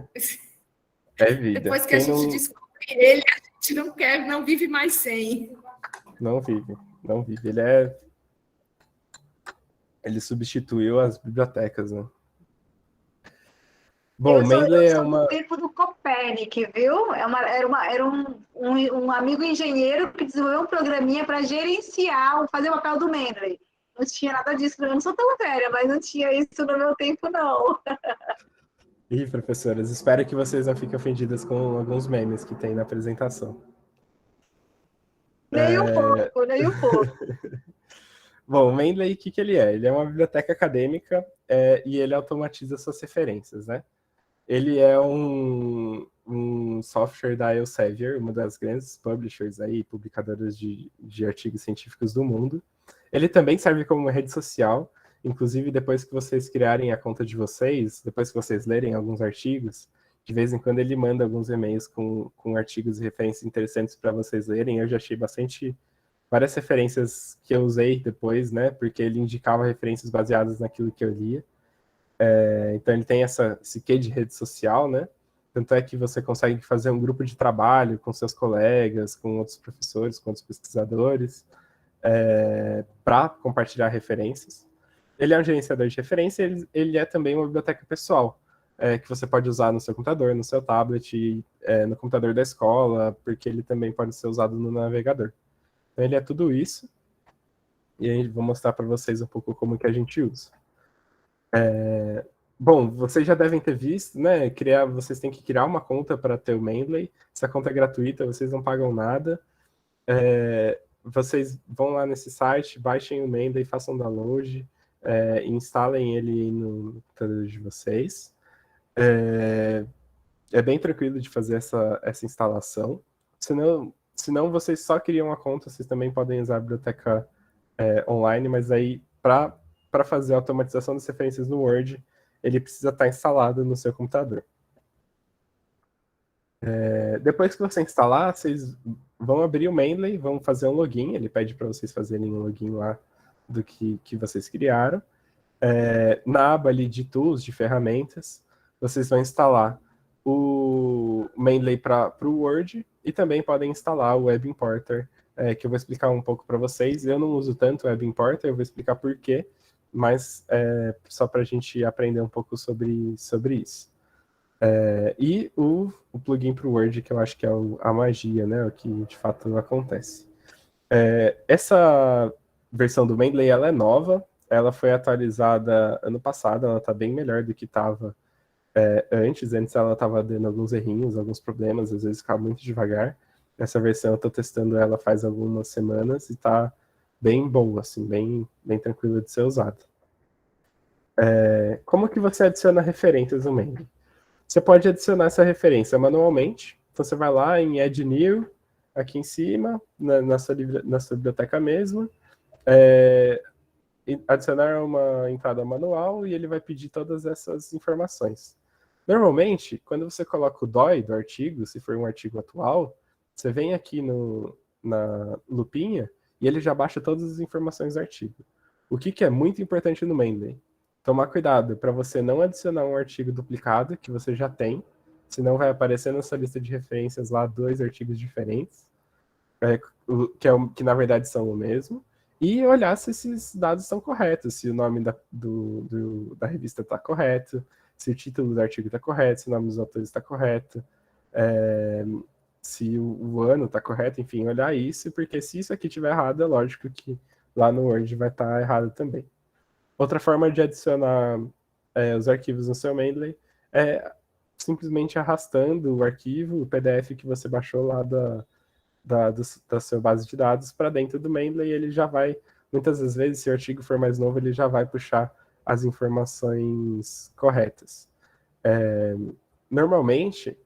É vida. Depois que a gente descobre ele, a gente não vive mais sem. Não vive. Ele substituiu as bibliotecas, né? Bom, Mendeley é uma... do tempo do Copernic, viu? Era um amigo engenheiro que desenvolveu um programinha para gerenciar, fazer o papel do Mendeley. Não tinha nada disso, eu não sou tão velha, mas não tinha isso no meu tempo, não. Ih, professoras, espero que vocês não fiquem ofendidas com alguns memes que tem na apresentação. Nem um pouco, nem um pouco. Bom, o Mendeley, o que ele é? Ele é uma biblioteca acadêmica e ele automatiza suas referências, né? Ele é um software da Elsevier, uma das grandes publishers aí, publicadoras de artigos científicos do mundo. Ele também serve como uma rede social. Inclusive, depois que vocês criarem a conta de vocês, depois que vocês lerem alguns artigos, de vez em quando ele manda alguns e-mails com artigos e referências interessantes para vocês lerem. Eu já achei várias referências que eu usei depois, né? Porque ele indicava referências baseadas naquilo que eu lia. Então ele tem esse quê de rede social, né? Tanto é que você consegue fazer um grupo de trabalho com seus colegas, com outros professores, com outros pesquisadores, para compartilhar referências. Ele é um gerenciador de referência, ele é também uma biblioteca pessoal, que você pode usar no seu computador, no seu tablet, no computador da escola, porque ele também pode ser usado no navegador. Então ele é tudo isso, e aí vou mostrar para vocês um pouco como que a gente usa. Bom, vocês já devem ter visto, né? Vocês têm que criar uma conta para ter o Mendeley. Essa conta é gratuita, vocês não pagam nada. Vocês vão lá nesse site, baixem o Mendeley, façam download, instalem ele no computador de vocês. É bem tranquilo de fazer essa instalação. Se não, vocês só criam uma conta, vocês também podem usar a biblioteca online, mas aí, para fazer a automatização das referências no Word, ele precisa estar instalado no seu computador. Depois que você instalar, vocês vão abrir o Mendeley, vão fazer um login, ele pede para vocês fazerem um login lá do que vocês criaram. Na aba ali de tools, de ferramentas, vocês vão instalar o Mendeley para o Word e também podem instalar o Web Importer, que eu vou explicar um pouco para vocês. Eu não uso tanto o Web Importer, eu vou explicar por quê, mas só para a gente aprender um pouco sobre isso. E o plugin para o Word, que eu acho que é a magia, né, o que de fato acontece. Essa versão do Mendeley, ela é nova, ela foi atualizada ano passado, ela está bem melhor do que estava antes ela estava dando alguns errinhos, alguns problemas, às vezes ficava muito devagar. Essa versão eu estou testando ela faz algumas semanas e está bem boa, assim, bem tranquila de ser usada. Como que você adiciona referências no Mendeley? Você pode adicionar essa referência manualmente, então você vai lá em Add New, aqui em cima, na sua biblioteca mesmo, adicionar uma entrada manual e ele vai pedir todas essas informações. Normalmente, quando você coloca o DOI do artigo, se for um artigo atual, você vem aqui na lupinha e ele já baixa todas as informações do artigo. O que é muito importante no Mendeley? Tomar cuidado para você não adicionar um artigo duplicado que você já tem, senão vai aparecer na sua lista de referências lá 2 artigos diferentes, que na verdade são o mesmo, e olhar se esses dados estão corretos, se o nome da revista está correto, se o título do artigo está correto, se o nome dos autores está correto, se o ano está correto, enfim, olhar isso, porque se isso aqui estiver errado, é lógico que lá no Word vai estar errado também. Outra forma de adicionar os arquivos no seu Mendeley é simplesmente arrastando o arquivo, o PDF que você baixou lá da sua base de dados para dentro do Mendeley, e ele já vai, muitas das vezes, se o artigo for mais novo, ele já vai puxar as informações corretas. Normalmente,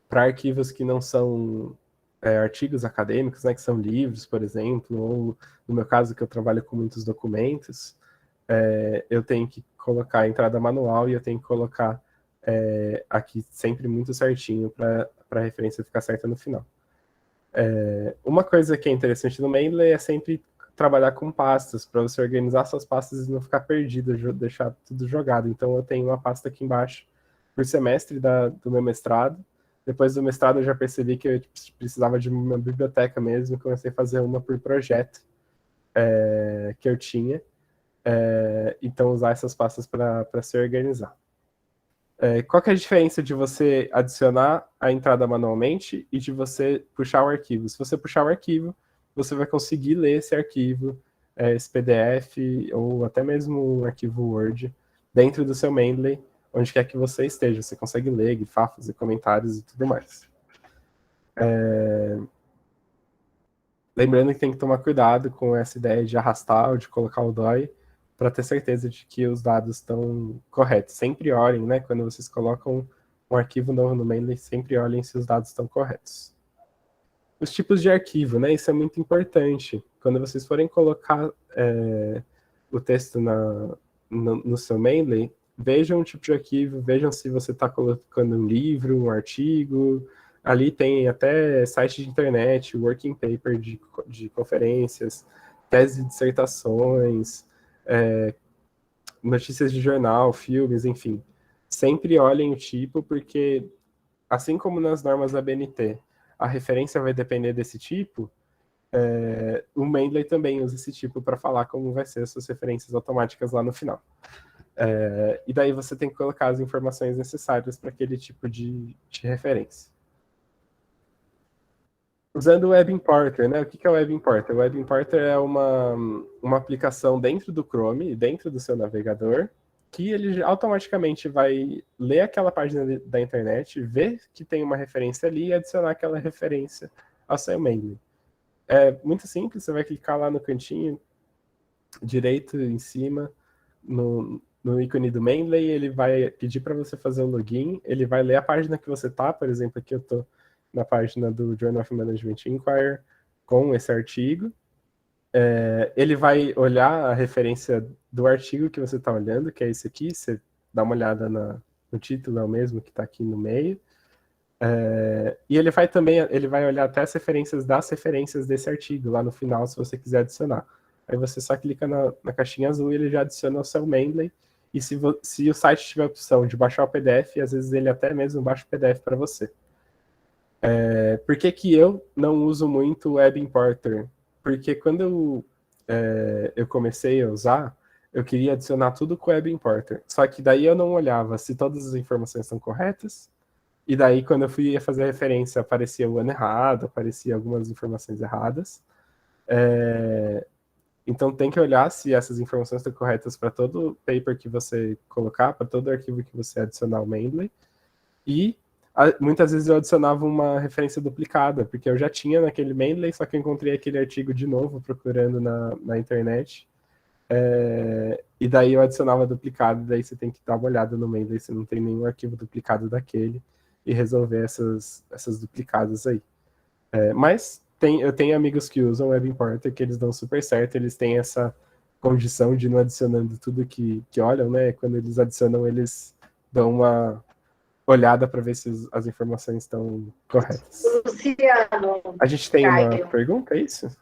para arquivos que não são artigos acadêmicos, né, que são livros, por exemplo, ou no meu caso, que eu trabalho com muitos documentos, eu tenho que colocar a entrada manual e eu tenho que colocar aqui sempre muito certinho para a referência ficar certa no final. Uma coisa que é interessante no Mendeley é sempre trabalhar com pastas, para você organizar suas pastas e não ficar perdido, deixar tudo jogado. Então eu tenho uma pasta aqui embaixo por semestre do meu mestrado. Depois do mestrado eu já percebi que eu precisava de uma biblioteca mesmo, comecei a fazer uma por projeto que eu tinha. Então usar essas pastas para se organizar. Qual que é a diferença de você adicionar a entrada manualmente e de você puxar o arquivo? Se você puxar o arquivo, você vai conseguir ler esse arquivo, esse PDF, ou até mesmo um arquivo Word, dentro do seu Mendeley, onde quer que você esteja. Você consegue ler, grifar, fazer comentários e tudo mais. Lembrando que tem que tomar cuidado com essa ideia de arrastar ou de colocar o DOI, para ter certeza de que os dados estão corretos. Sempre olhem, né? Quando vocês colocam um arquivo novo no Mendeley, sempre olhem se os dados estão corretos. Os tipos de arquivo, né? Isso é muito importante. Quando vocês forem colocar o texto no seu Mendeley, vejam o tipo de arquivo, vejam se você está colocando um livro, um artigo. Ali tem até site de internet, working paper de conferências, teses de dissertações, notícias de jornal, filmes, enfim. Sempre olhem o tipo, porque assim como nas normas da BNT, a referência vai depender desse tipo, o Mendeley também usa esse tipo para falar como vai ser as suas referências automáticas lá no final. E daí você tem que colocar as informações necessárias para aquele tipo de referência. Usando o Web Importer, né? O que é o Web Importer? O Web Importer é uma aplicação dentro do Chrome, dentro do seu navegador, que ele automaticamente vai ler aquela página da internet, ver que tem uma referência ali e adicionar aquela referência ao seu Mendeley. É muito simples, você vai clicar lá no cantinho direito em cima, no ícone do Mendeley, ele vai pedir para você fazer o login, ele vai ler a página que você está, por exemplo, aqui eu estou na página do Journal of Management Inquiry com esse artigo. Ele vai olhar a referência do artigo que você está olhando, que é esse aqui, você dá uma olhada no título, é o mesmo que está aqui no meio. E ele vai olhar até as referências das referências desse artigo, lá no final, se você quiser adicionar. Aí você só clica na caixinha azul e ele já adiciona o seu Mendeley. E se o site tiver a opção de baixar o PDF, às vezes ele até mesmo baixa o PDF para você. Por que eu não uso muito o Web Importer? Porque quando eu comecei a usar, eu queria adicionar tudo com o Web Importer. Só que daí eu não olhava se todas as informações estão corretas, e daí quando eu fui fazer a referência, aparecia o ano errado, aparecia algumas informações erradas. Então tem que olhar se essas informações estão corretas para todo paper que você colocar, para todo arquivo que você adicionar ao Mendeley. E muitas vezes eu adicionava uma referência duplicada, porque eu já tinha naquele Mendeley, só que eu encontrei aquele artigo de novo procurando na internet. E daí eu adicionava duplicado, daí você tem que dar uma olhada no Mendeley se não tem nenhum arquivo duplicado daquele e resolver essas duplicadas aí. Mas eu tenho amigos que usam Web Importer que eles dão super certo, eles têm essa condição de não adicionando tudo que olham, né? Quando eles adicionam, eles dão uma olhada para ver se as informações estão corretas. Luciano, A gente tem uma Caio. pergunta, é isso?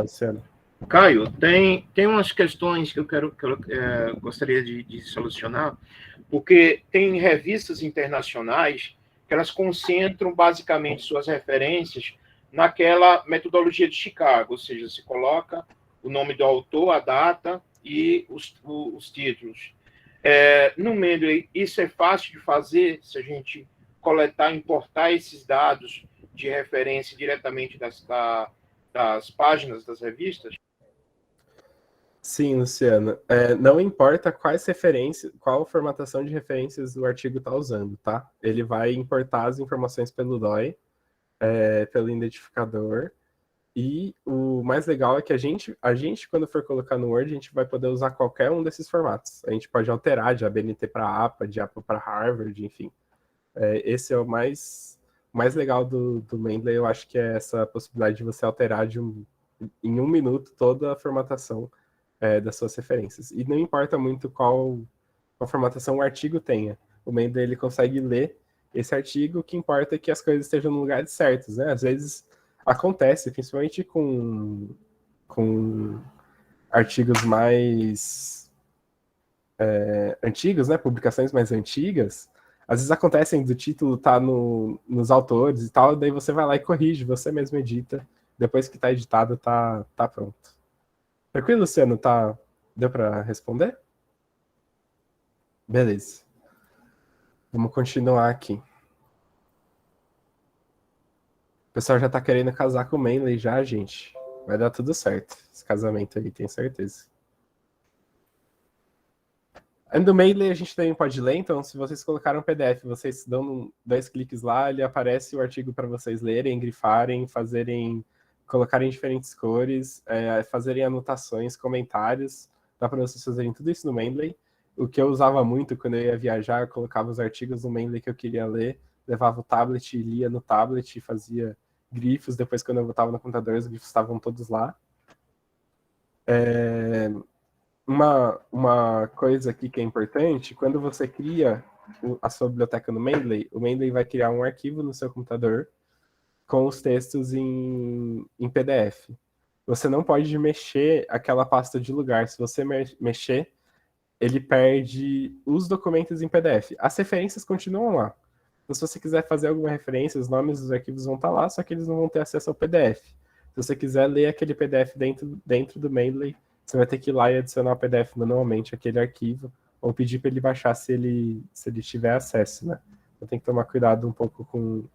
Luciano. Caio, tem umas questões que eu gostaria de solucionar, porque tem revistas internacionais que elas concentram basicamente suas referências naquela metodologia de Chicago, ou seja, se coloca o nome do autor, a data e os títulos. No Mendeley, isso é fácil de fazer se a gente coletar e importar esses dados de referência diretamente das páginas das revistas? Sim, Luciano. Não importa quais referências, qual formatação de referências o artigo está usando, tá? Ele vai importar as informações pelo DOI, pelo identificador, e o mais legal é que a gente, quando for colocar no Word, a gente vai poder usar qualquer um desses formatos. A gente pode alterar de ABNT para APA, de APA para Harvard, enfim. Esse é o mais legal do Mendeley, eu acho que é essa possibilidade de você alterar em um minuto toda a formatação das suas referências. E não importa muito qual formatação o artigo tenha. O Mendeley ele consegue ler esse artigo, o que importa é que as coisas estejam no lugares certos, né? Às vezes acontece, principalmente com artigos mais antigos, né? Publicações mais antigas, às vezes acontecem do título tá nos autores e tal, daí você vai lá e corrige, você mesmo edita, depois que tá editado, tá pronto. Tranquilo, Luciano? Deu para responder? Beleza. Vamos continuar aqui. O pessoal já tá querendo casar com o Mendeley já, gente. Vai dar tudo certo. Esse casamento aí, tenho certeza. Do Mendeley a gente também pode ler, então se vocês colocaram um PDF, vocês dão 2 cliques lá, ele aparece o artigo para vocês lerem, grifarem, colocarem diferentes cores, fazerem anotações, comentários. Dá para vocês fazerem tudo isso no Mendeley. O que eu usava muito quando eu ia viajar, eu colocava os artigos no Mendeley que eu queria ler, levava o tablet e lia no tablet, fazia grifos. Depois, quando eu botava no computador, os grifos estavam todos lá. Uma coisa aqui que é importante, quando você cria a sua biblioteca no Mendeley, o Mendeley vai criar um arquivo no seu computador com os textos em PDF. Você não pode mexer aquela pasta de lugar. Se você mexer, ele perde os documentos em PDF. As referências continuam lá. Então, se você quiser fazer alguma referência, os nomes dos arquivos vão estar lá, só que eles não vão ter acesso ao PDF. Se você quiser ler aquele PDF dentro do Mendeley, você vai ter que ir lá e adicionar o PDF manualmente aquele arquivo, ou pedir para ele baixar se ele tiver acesso, né? Então tem que tomar cuidado um pouco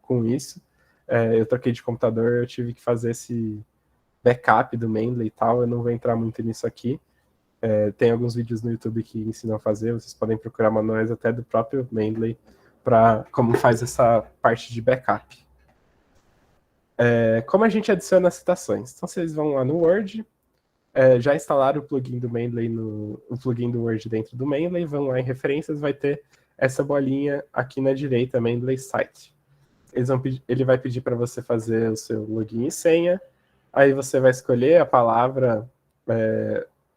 com isso. Eu troquei de computador, eu tive que fazer esse backup do Mendeley e tal, eu não vou entrar muito nisso aqui. Tem alguns vídeos no YouTube que ensinam a fazer, vocês podem procurar manuais até do próprio Mendeley para como faz essa parte de backup. Como a gente adiciona citações? Então vocês vão lá no Word, já instalaram o plugin do Mendeley, o plugin do Word dentro do Mendeley, vão lá em referências, vai ter essa bolinha aqui na direita, Mendeley Site. Ele vai pedir para você fazer o seu login e senha, aí você vai escolher a palavra,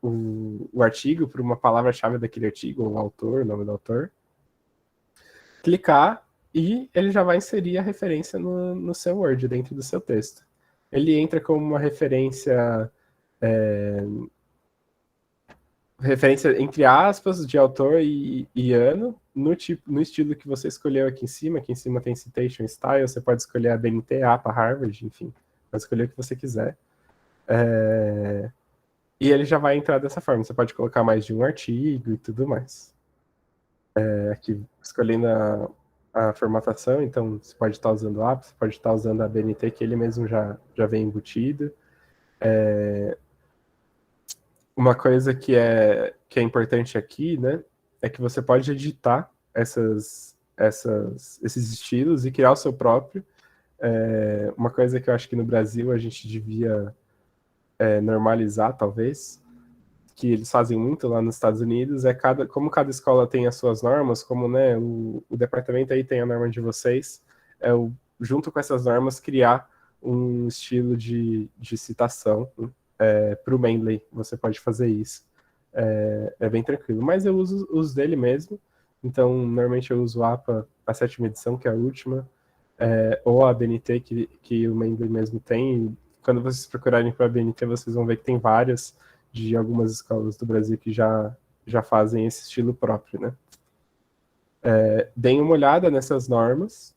o artigo, por uma palavra-chave daquele artigo, o autor, o nome do autor, clicar e ele já vai inserir a referência no seu Word, dentro do seu texto. Ele entra como uma referência entre aspas, de autor e ano, no estilo que você escolheu aqui em cima. Aqui em cima tem Citation Style, você pode escolher a BNT, APA, Harvard, enfim, pode escolher o que você quiser. E ele já vai entrar dessa forma, você pode colocar mais de um artigo e tudo mais. Aqui, escolhendo a formatação, então você pode estar usando o APA, você pode estar usando a BNT, que ele mesmo já vem embutido. Uma coisa que é importante aqui, né, é que você pode editar esses estilos e criar o seu próprio. Uma coisa que eu acho que no Brasil a gente devia normalizar, talvez, que eles fazem muito lá nos Estados Unidos, como cada escola tem as suas normas, como, né, o departamento aí tem a norma de vocês, junto com essas normas, criar um estilo de citação. Para o Mendeley, você pode fazer isso. É bem tranquilo. Mas eu uso os dele mesmo. Então, normalmente eu uso o APA, a 7ª edição, que é a última, ou a BNT, que o Mendeley mesmo tem. E quando vocês procurarem para a BNT, vocês vão ver que tem várias de algumas escolas do Brasil que já fazem esse estilo próprio, né? Deem uma olhada nessas normas,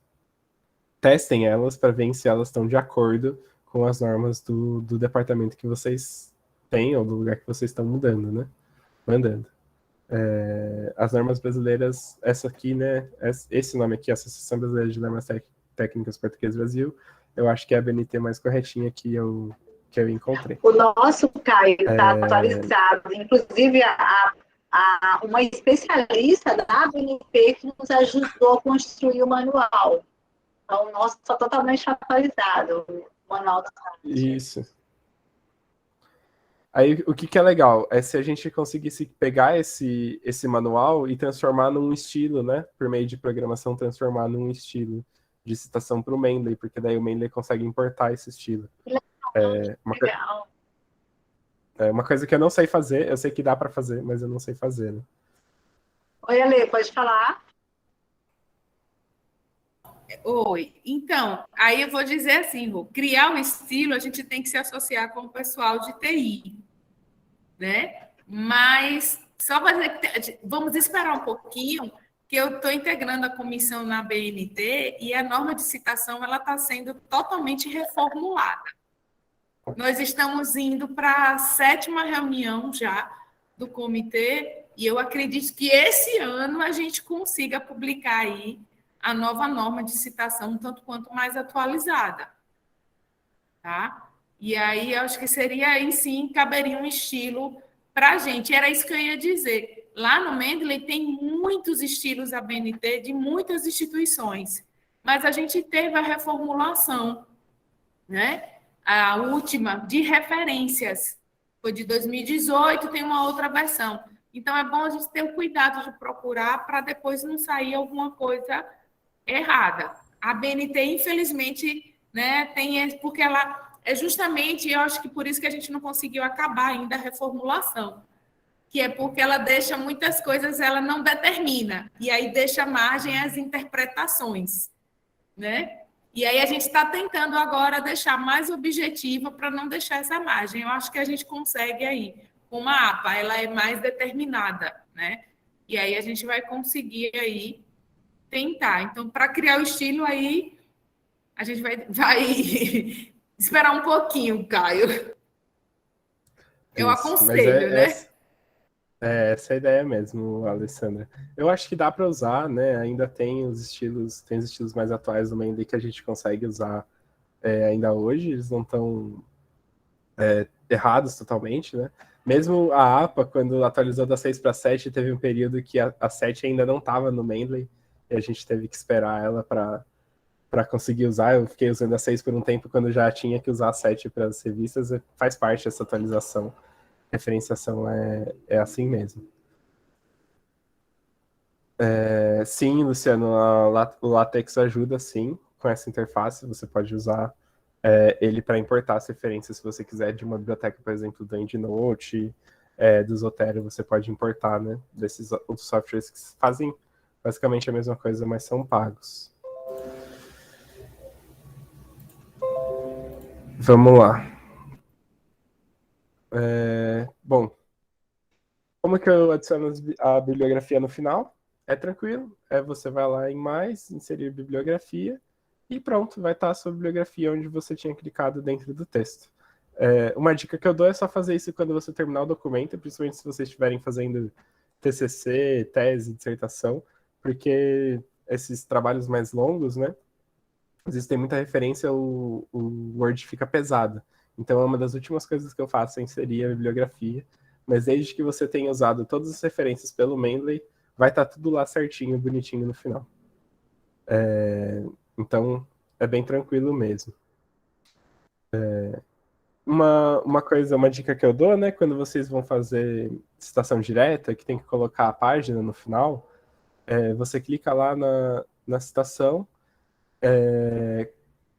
testem elas para ver se elas estão de acordo com as normas do departamento que vocês têm, ou do lugar que vocês estão mandando. As normas brasileiras, essa aqui, né, esse nome aqui, Associação Brasileira de Normas Técnicas Português Brasil, eu acho que é a BNT mais corretinha que eu encontrei. O nosso, Caio, está atualizado. Inclusive, uma especialista da BNP que nos ajudou a construir o manual. Então, o nosso está totalmente atualizado. Manual do site. Isso. Aí, o que é legal é se a gente conseguisse pegar esse manual e transformar num estilo, né? Por meio de programação, transformar num estilo de citação para o Mendeley, porque daí o Mendeley consegue importar esse estilo. Legal. Uma coisa que eu não sei fazer, eu sei que dá para fazer, mas eu não sei fazer, né? Oi, Ale, pode falar? Oi. Então, aí eu vou dizer assim, Rô, criar o estilo, a gente tem que se associar com o pessoal de TI, né? Mas só vamos esperar um pouquinho, que eu estou integrando a comissão na BNT e a norma de citação ela está sendo totalmente reformulada. Nós estamos indo para a 7ª reunião já do comitê e eu acredito que esse ano a gente consiga publicar aí a nova norma de citação, tanto quanto mais atualizada. Tá? E aí, eu acho que seria aí sim, caberia um estilo para a gente. Era isso que eu ia dizer. Lá no Mendeley tem muitos estilos ABNT de muitas instituições, mas a gente teve a reformulação, né? A última de referências, foi de 2018, tem uma outra versão. Então, é bom a gente ter o cuidado de procurar para depois não sair alguma coisa errada. A BNT, infelizmente, né, porque ela é justamente, eu acho que por isso que a gente não conseguiu acabar ainda a reformulação, que é porque ela deixa muitas coisas, ela não determina, e aí deixa margem às interpretações, né? E aí a gente está tentando agora deixar mais objetiva para não deixar essa margem. Eu acho que a gente consegue aí, com a APA, ela é mais determinada, né? E aí a gente vai conseguir aí tentar. Então, para criar o estilo aí, a gente vai esperar um pouquinho, Caio. Eu aconselho, né? Essa é a ideia mesmo, Alessandra. Eu acho que dá para usar, né? Ainda tem os estilos mais atuais do Mendeley que a gente consegue usar ainda hoje. Eles não estão errados totalmente, né? Mesmo a APA, quando atualizou da 6 para 7, teve um período que a 7 ainda não estava no Mendeley e a gente teve que esperar ela para conseguir usar. Eu fiquei usando a 6 por um tempo quando já tinha que usar a 7 para as revistas. Faz parte dessa atualização. Referenciação é assim mesmo. Sim, Luciano, o LaTeX ajuda, sim, com essa interface. Você pode usar ele para importar as referências, se você quiser, de uma biblioteca, por exemplo, do EndNote, do Zotero, você pode importar, né, desses outros softwares que fazem basicamente a mesma coisa, mas são pagos. Vamos lá. Bom, como que eu adiciono a bibliografia no final? É tranquilo, você vai lá em mais, inserir bibliografia, e pronto, vai estar a sua bibliografia onde você tinha clicado dentro do texto. Uma dica que eu dou é só fazer isso quando você terminar o documento, principalmente se vocês estiverem fazendo TCC, tese, dissertação, porque esses trabalhos mais longos, né? Às vezes tem muita referência, o Word fica pesado. Então, é uma das últimas coisas que eu faço é inserir a bibliografia. Mas desde que você tenha usado todas as referências pelo Mendeley, vai estar tudo lá certinho, bonitinho no final. Então, é bem tranquilo mesmo. Uma dica que eu dou, né? Quando vocês vão fazer citação direta, que tem que colocar a página no final, você clica lá na citação,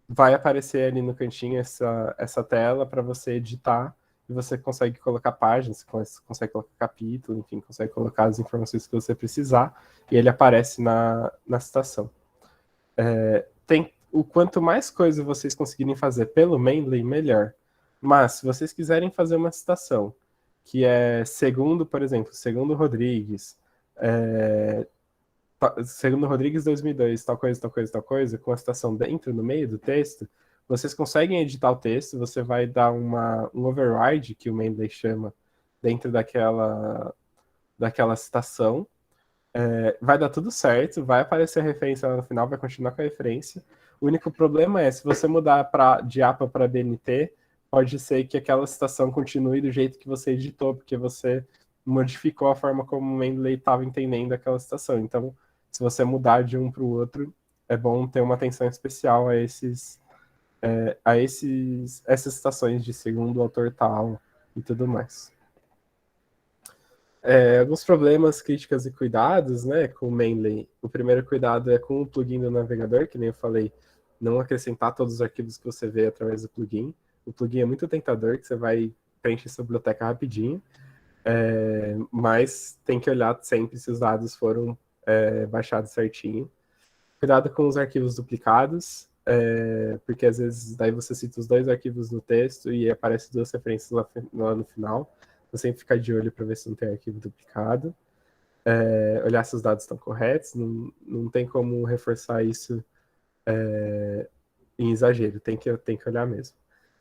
vai aparecer ali no cantinho essa tela para você editar, e você consegue colocar páginas, você consegue colocar capítulo, enfim, consegue colocar as informações que você precisar, e ele aparece na citação. O quanto mais coisa vocês conseguirem fazer pelo Mendeley, melhor. Mas, se vocês quiserem fazer uma citação que é segundo, por exemplo, segundo Rodrigues, segundo Rodrigues 2002, tal coisa, tal coisa, tal coisa, com a citação dentro, no meio do texto, vocês conseguem editar o texto, você vai dar um override, que o Mendeley chama, dentro daquela citação, vai dar tudo certo, vai aparecer a referência lá no final, vai continuar com a referência. O único problema é, se você mudar de APA para BNT, pode ser que aquela citação continue do jeito que você editou, porque você modificou a forma como o Mendeley estava entendendo aquela citação. Então, se você mudar de um para o outro, é bom ter uma atenção especial a essas citações de segundo autor tal e tudo mais. Alguns problemas, críticas e cuidados, né, com o Mendeley. O primeiro cuidado é com o plugin do navegador, que nem eu falei, não acrescentar todos os arquivos que você vê através do plugin. O plugin é muito tentador, que você vai preencher sua biblioteca rapidinho, mas tem que olhar sempre se os dados foram baixados certinho. Cuidado com os arquivos duplicados, porque às vezes daí você cita os dois arquivos no texto e aparece duas referências lá no final. Então sempre ficar de olho para ver se não tem arquivo duplicado. Olhar se os dados estão corretos, não tem como reforçar isso em exagero, tem que olhar mesmo.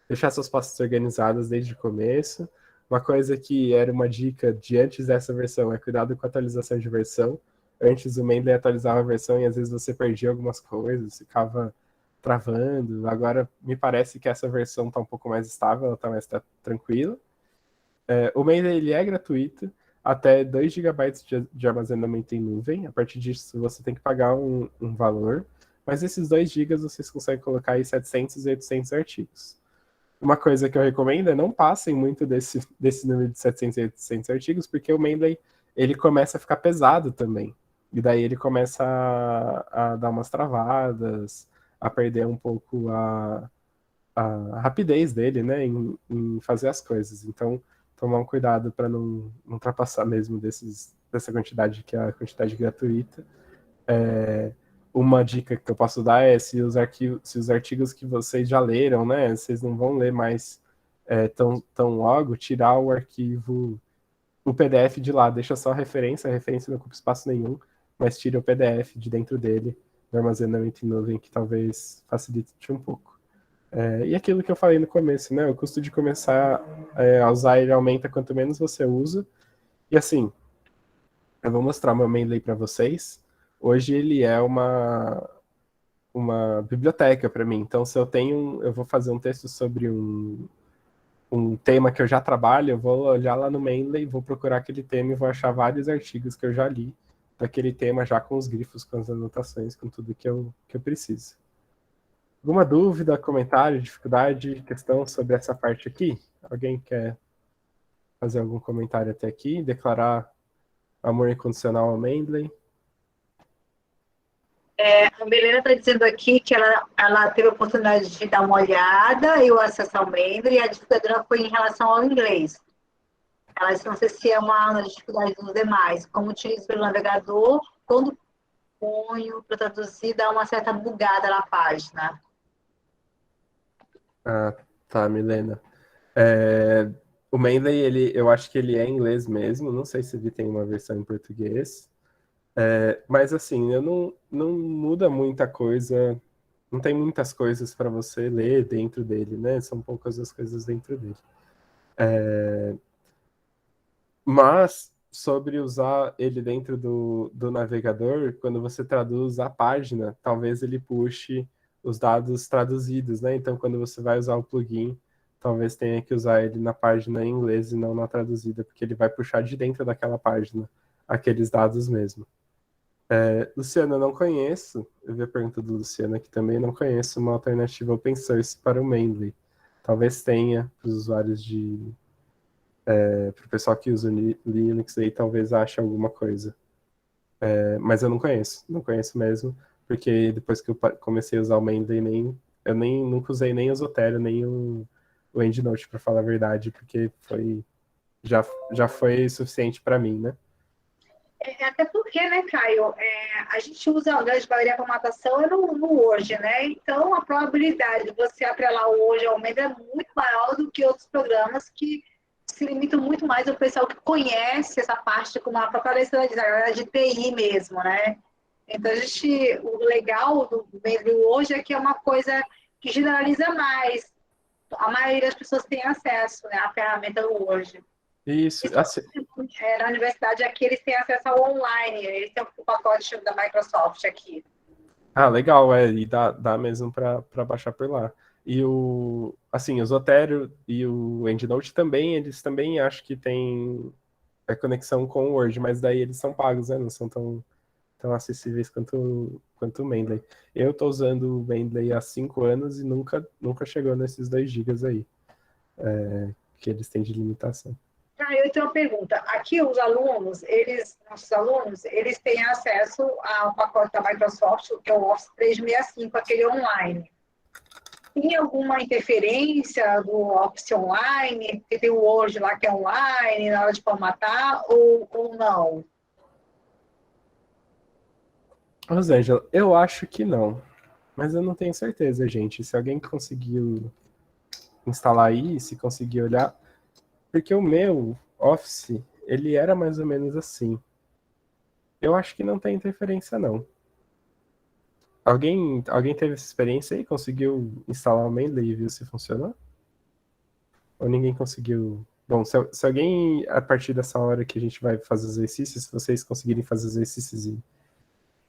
Deixar suas pastas organizadas desde o começo. Uma coisa que era uma dica de antes dessa versão é cuidado com a atualização de versão. Antes o Mendeley atualizava a versão e às vezes você perdia algumas coisas, ficava travando. Agora me parece que essa versão está um pouco mais estável, ela está mais tranquila. O Mendeley ele é gratuito, até 2 GB de armazenamento em nuvem. A partir disso você tem que pagar um valor, mas esses 2 GB vocês conseguem colocar aí 700 e 800 artigos. Uma coisa que eu recomendo é não passem muito desse número de 700 e 800 artigos, porque o Mendeley ele começa a ficar pesado também. E daí ele começa a dar umas travadas, a perder um pouco a rapidez dele, né, em fazer as coisas. Então, tomar um cuidado para não ultrapassar mesmo dessa quantidade, que é a quantidade gratuita. Uma dica que eu posso dar é se os artigos que vocês já leram, né, vocês não vão ler mais tão logo, tirar o arquivo, o PDF de lá, deixa só a referência não ocupa espaço nenhum, mas tira o PDF de dentro dele, do armazenamento em nuvem, que talvez facilite um pouco. E aquilo que eu falei no começo, né, o custo de começar a usar ele aumenta quanto menos você usa. E assim, eu vou mostrar meu Mendeley para vocês. Hoje ele é uma biblioteca para mim. Então, se eu vou fazer um texto sobre um tema que eu já trabalho, eu vou olhar lá no Mendeley, vou procurar aquele tema e vou achar vários artigos que eu já li daquele tema, já com os grifos, com as anotações, com tudo que eu preciso. Alguma dúvida, comentário, dificuldade, questão sobre essa parte aqui? Alguém quer fazer algum comentário até aqui? Declarar amor incondicional ao Mendeley? A Milena está dizendo aqui que ela teve a oportunidade de dar uma olhada e o acesso ao Mendeley, e a dificuldade dela foi em relação ao inglês. Ela disse, não sei se é uma dificuldade dos demais. Como utilizo pelo navegador, quando ponho para traduzir, dá uma certa bugada na página. Ah, tá, Milena. O Mendeley, eu acho que ele é em inglês mesmo, não sei se ele tem uma versão em português. Mas assim, não muda muita coisa, não tem muitas coisas para você ler dentro dele, né? São poucas as coisas dentro dele. Mas, sobre usar ele dentro do navegador, quando você traduz a página, talvez ele puxe os dados traduzidos, né? Então, quando você vai usar o plugin, talvez tenha que usar ele na página em inglês e não na traduzida, porque ele vai puxar de dentro daquela página aqueles dados mesmo. Luciano, eu não conheço, eu vi a pergunta do Luciano aqui também, não conheço uma alternativa open source para o Mendeley. Talvez tenha para os usuários para o pessoal que usa Linux aí, talvez ache alguma coisa. Mas eu não conheço mesmo, porque depois que eu comecei a usar o Mendeley, eu nunca usei nem o Zotero, nem o EndNote, para falar a verdade, porque já foi suficiente para mim, né? Até porque, né, Caio, a gente usa a grande maioria da formatação no Word, né? Então, a probabilidade de você atrelar o Word ao Mendeley é muito maior do que outros programas que se limitam muito mais ao pessoal que conhece essa parte, como a própria Alessandra diz, a área de TI mesmo, né? Então, o legal do Mendeley hoje é que é uma coisa que generaliza mais. A maioria das pessoas tem acesso, né, à ferramenta do Word. Isso, assim, Na universidade aqui eles têm acesso ao online, eles têm o pacote da Microsoft aqui. legal, e dá mesmo para baixar por lá. E o Zotero e o EndNote também, eles também acho que tem conexão com o Word, mas daí eles são pagos, né? Não são tão acessíveis quanto o Mendeley. Eu estou usando o Mendeley há 5 anos e nunca chegou nesses 2 GB aí, que eles têm de limitação. Eu tenho uma pergunta. Aqui os nossos alunos, eles têm acesso ao pacote da Microsoft, que é o Office 365, aquele online. Tem alguma interferência do Office online? Tem o Word lá que é online, na hora de formatar, ou não? Rosângela, eu acho que não, mas eu não tenho certeza, gente. Se alguém conseguiu instalar aí, se conseguir olhar, porque o meu Office, ele era mais ou menos assim. Eu acho que não tem interferência, não. Alguém teve essa experiência aí? Conseguiu instalar o Mendeley e viu se funcionou? Ou ninguém conseguiu? Bom, se alguém, a partir dessa hora que a gente vai fazer os exercícios, se vocês conseguirem fazer os exercícios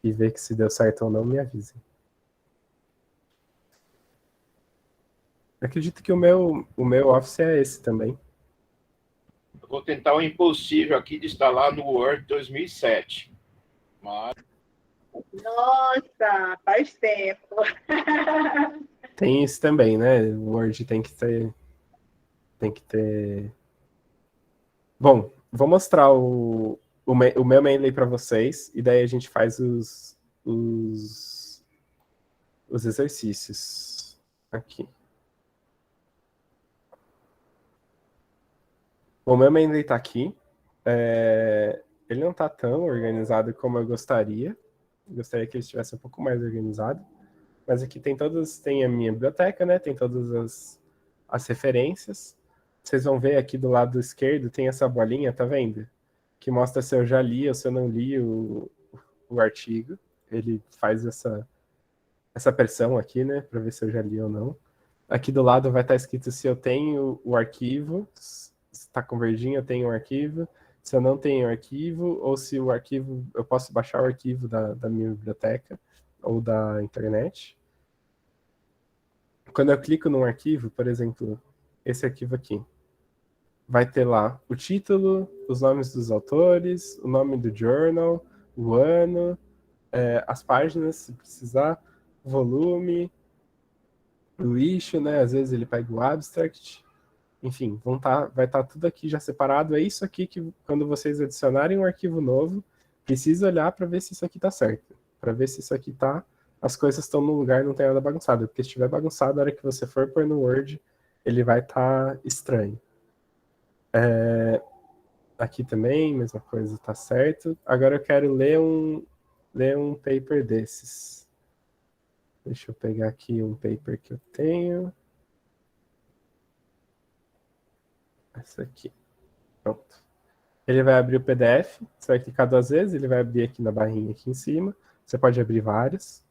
e ver que se deu certo ou não, me avisem. Eu acredito que o meu Office é esse também. Eu vou tentar o impossível aqui de instalar no Word 2007. Mas... Nossa, faz tempo. Tem isso também, né? O Word tem que ter. Bom, vou mostrar o meu Mendeley para vocês e daí a gente faz os exercícios aqui. Bom, o meu Mendeley está aqui. Ele não está tão organizado como eu gostaria. Eu gostaria que ele estivesse um pouco mais organizado. Mas aqui tem a minha biblioteca, né? Tem todas as referências. Vocês vão ver aqui do lado esquerdo, tem essa bolinha, tá vendo? Que mostra se eu já li ou se eu não li o artigo. Ele faz essa pressão aqui, né? Para ver se eu já li ou não. Aqui do lado vai estar escrito se eu tenho o arquivo. Se está com verdinho, eu tenho o arquivo. Se eu não tenho o arquivo, ou se o arquivo, eu posso baixar o arquivo da minha biblioteca ou da internet. Quando eu clico num arquivo, por exemplo, esse arquivo aqui, vai ter lá o título, os nomes dos autores, o nome do journal, o ano, as páginas, se precisar, o volume, o issue, né? Às vezes ele pega o abstract. Enfim, vai estar tudo aqui já separado. É isso aqui que, quando vocês adicionarem um arquivo novo, precisa olhar para ver se isso aqui está certo. Para ver se isso aqui está... As coisas estão no lugar, não tem nada bagunçado. Porque se estiver bagunçado, na hora que você for pôr no Word, ele vai estar estranho. Aqui também, mesma coisa, está certo. Agora eu quero ler um paper desses. Deixa eu pegar aqui um paper que eu tenho. Essa aqui. Pronto. Ele vai abrir o PDF. Você vai clicar 2 vezes, ele vai abrir aqui na barrinha aqui em cima. Você pode abrir vários.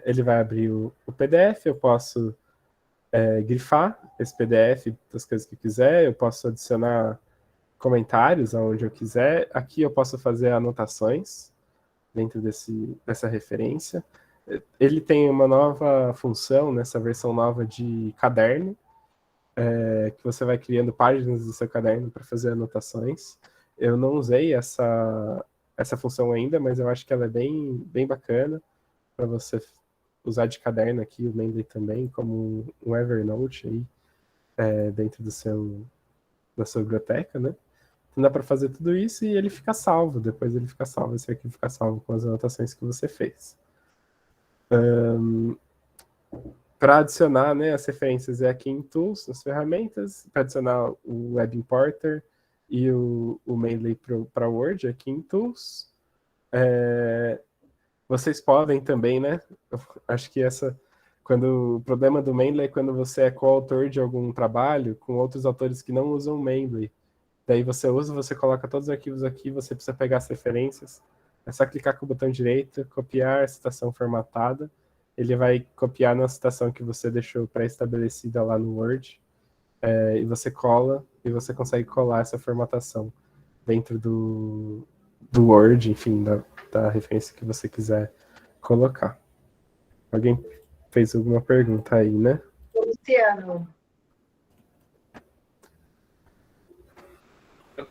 Ele vai abrir o PDF. Eu posso grifar esse PDF das coisas que eu quiser. Eu posso adicionar comentários, aonde eu quiser. Aqui eu posso fazer anotações dentro dessa referência. Ele tem uma nova função nessa versão nova de caderno, que você vai criando páginas do seu caderno para fazer anotações. Eu não usei essa função ainda, mas eu acho que ela é bem bacana para você usar de caderno aqui, o Mendeley também, como um Evernote aí, dentro da sua biblioteca, né? Então dá para fazer tudo isso e ele fica salvo. Depois ele fica salvo, esse arquivo fica salvo com as anotações que você fez. Para adicionar, né, as referências é aqui em Tools, nas ferramentas. Para adicionar o Web Importer e o Mendeley para Word aqui em Tools. Vocês podem também, né? Eu acho que o problema do Mendeley é quando você é coautor de algum trabalho com outros autores que não usam o Mendeley. Daí você coloca todos os arquivos aqui, você precisa pegar as referências. É só clicar com o botão direito, copiar a citação formatada. Ele vai copiar na citação que você deixou pré-estabelecida lá no Word. E você cola, e você consegue colar essa formatação dentro do Word, enfim, da referência que você quiser colocar. Alguém fez alguma pergunta aí, né? Luciano.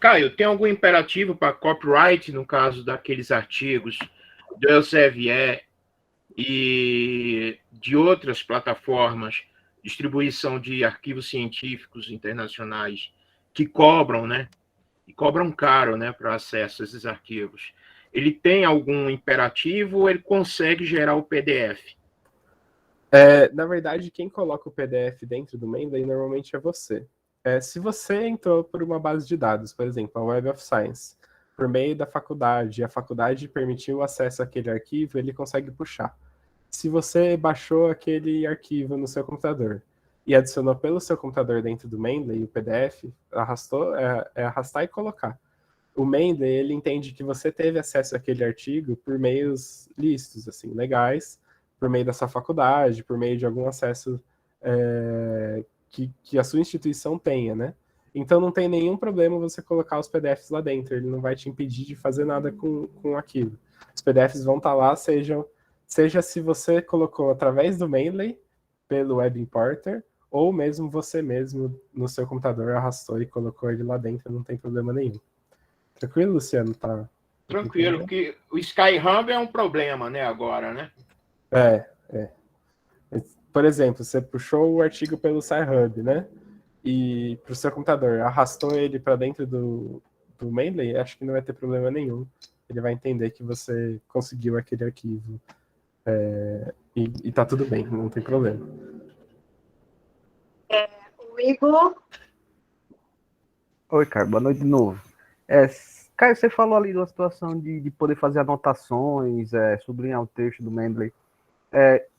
Caio, tem algum imperativo para copyright no caso daqueles artigos do Elsevier e de outras plataformas, distribuição de arquivos científicos internacionais que cobram, né? E cobram caro, né, para acesso a esses arquivos. Ele tem algum imperativo ou ele consegue gerar o PDF? Na verdade, quem coloca o PDF dentro do Mendeley normalmente é você. Se você entrou por uma base de dados, por exemplo, a Web of Science, por meio da faculdade, e a faculdade permitiu o acesso àquele arquivo, ele consegue puxar. Se você baixou aquele arquivo no seu computador e adicionou pelo seu computador dentro do Mendeley, o PDF, arrastar e colocar. O Mendeley, ele entende que você teve acesso àquele artigo por meios lícitos, assim, legais, por meio da sua faculdade, por meio de algum acesso que a sua instituição tenha, né? Então não tem nenhum problema você colocar os PDFs lá dentro, ele não vai te impedir de fazer nada com aquilo. Os PDFs vão estar lá, seja se você colocou através do Mendeley, pelo Web Importer, ou mesmo você mesmo no seu computador arrastou e colocou ele lá dentro, não tem problema nenhum. Tranquilo, Luciano? Tá? Tranquilo, porque o Skyhub é um problema, né, agora, né? Por exemplo, você puxou o artigo pelo Sci-Hub, né? E para o seu computador arrastou ele para dentro do Mendeley, acho que não vai ter problema nenhum. Ele vai entender que você conseguiu aquele arquivo. E tá tudo bem, não tem problema. O Igor. Oi, Caio, boa noite de novo. Caio, você falou ali de uma situação de poder fazer anotações, sublinhar o texto do Mendeley.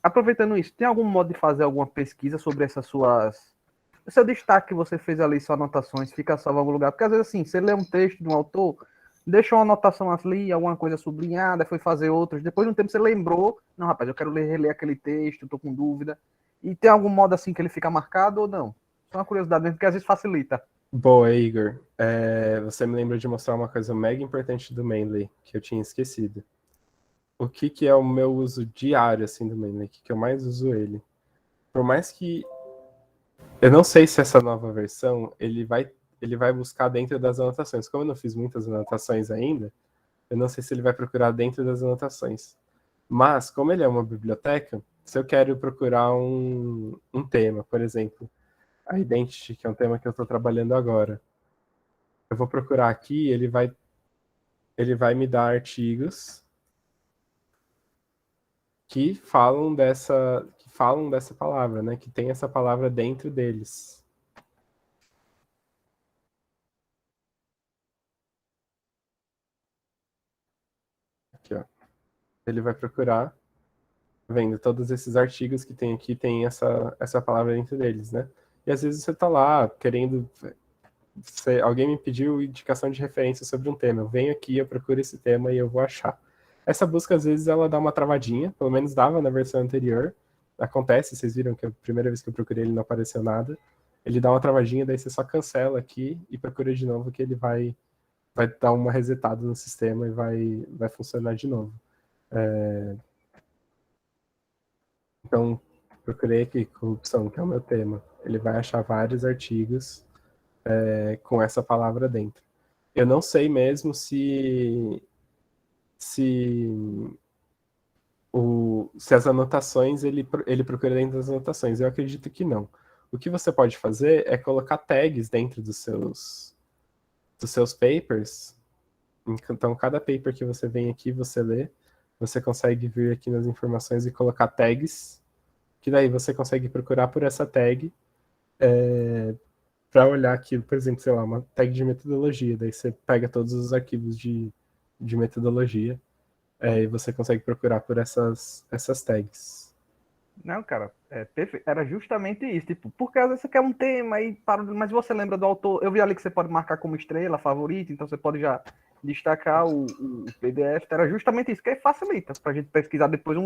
Aproveitando isso, tem algum modo de fazer alguma pesquisa sobre o seu destaque que você fez ali, suas anotações, fica salvo em algum lugar? Porque às vezes assim, você lê um texto de um autor, deixa uma anotação ali, alguma coisa sublinhada, foi fazer outros, depois de um tempo você lembrou, não, rapaz, eu quero reler aquele texto, tô com dúvida. E tem algum modo assim que ele fica marcado ou não? Só uma curiosidade mesmo, porque às vezes facilita. Boa, Igor. Você me lembra de mostrar uma coisa mega importante do Mendeley, que eu tinha esquecido. O que é o meu uso diário, assim, do Mendeley? O que eu mais uso ele? Por mais que... Eu não sei se essa nova versão, ele vai buscar dentro das anotações. Como eu não fiz muitas anotações ainda, eu não sei se ele vai procurar dentro das anotações. Mas, como ele é uma biblioteca, se eu quero procurar um tema, por exemplo, a Identity, que é um tema que eu estou trabalhando agora, eu vou procurar aqui, ele vai me dar artigos que falam dessa palavra, né? Que tem essa palavra dentro deles. Aqui, ó. Ele vai procurar, vendo todos esses artigos que tem aqui, tem essa palavra dentro deles, né? E às vezes você está lá querendo... alguém me pediu indicação de referência sobre um tema. Eu venho aqui, eu procuro esse tema e eu vou achar. Essa busca, às vezes, ela dá uma travadinha, pelo menos dava na versão anterior. Acontece, vocês viram que a primeira vez que eu procurei ele não apareceu nada. ele dá uma travadinha, daí você só cancela aqui e procura de novo que ele vai dar uma resetada no sistema e vai funcionar de novo. Então, procurei aqui corrupção, que é o meu tema. Ele vai achar vários artigos com essa palavra dentro. Eu não sei mesmo se as anotações, ele procura dentro das anotações. Eu acredito que não. O que você pode fazer é colocar tags dentro dos seus papers. Então, cada paper que você vem aqui, você lê, você consegue vir aqui nas informações e colocar tags, que daí você consegue procurar por essa tag para olhar aquilo, por exemplo, sei lá, uma tag de metodologia. Daí você pega todos os arquivos de metodologia e você consegue procurar por essas tags. Não, cara, perfeito. Era justamente isso, tipo, porque às vezes você quer um tema e mas você lembra do autor. Eu vi ali que você pode marcar como estrela, favorita, então você pode já destacar o PDF. Era justamente isso, que facilita pra gente pesquisar depois,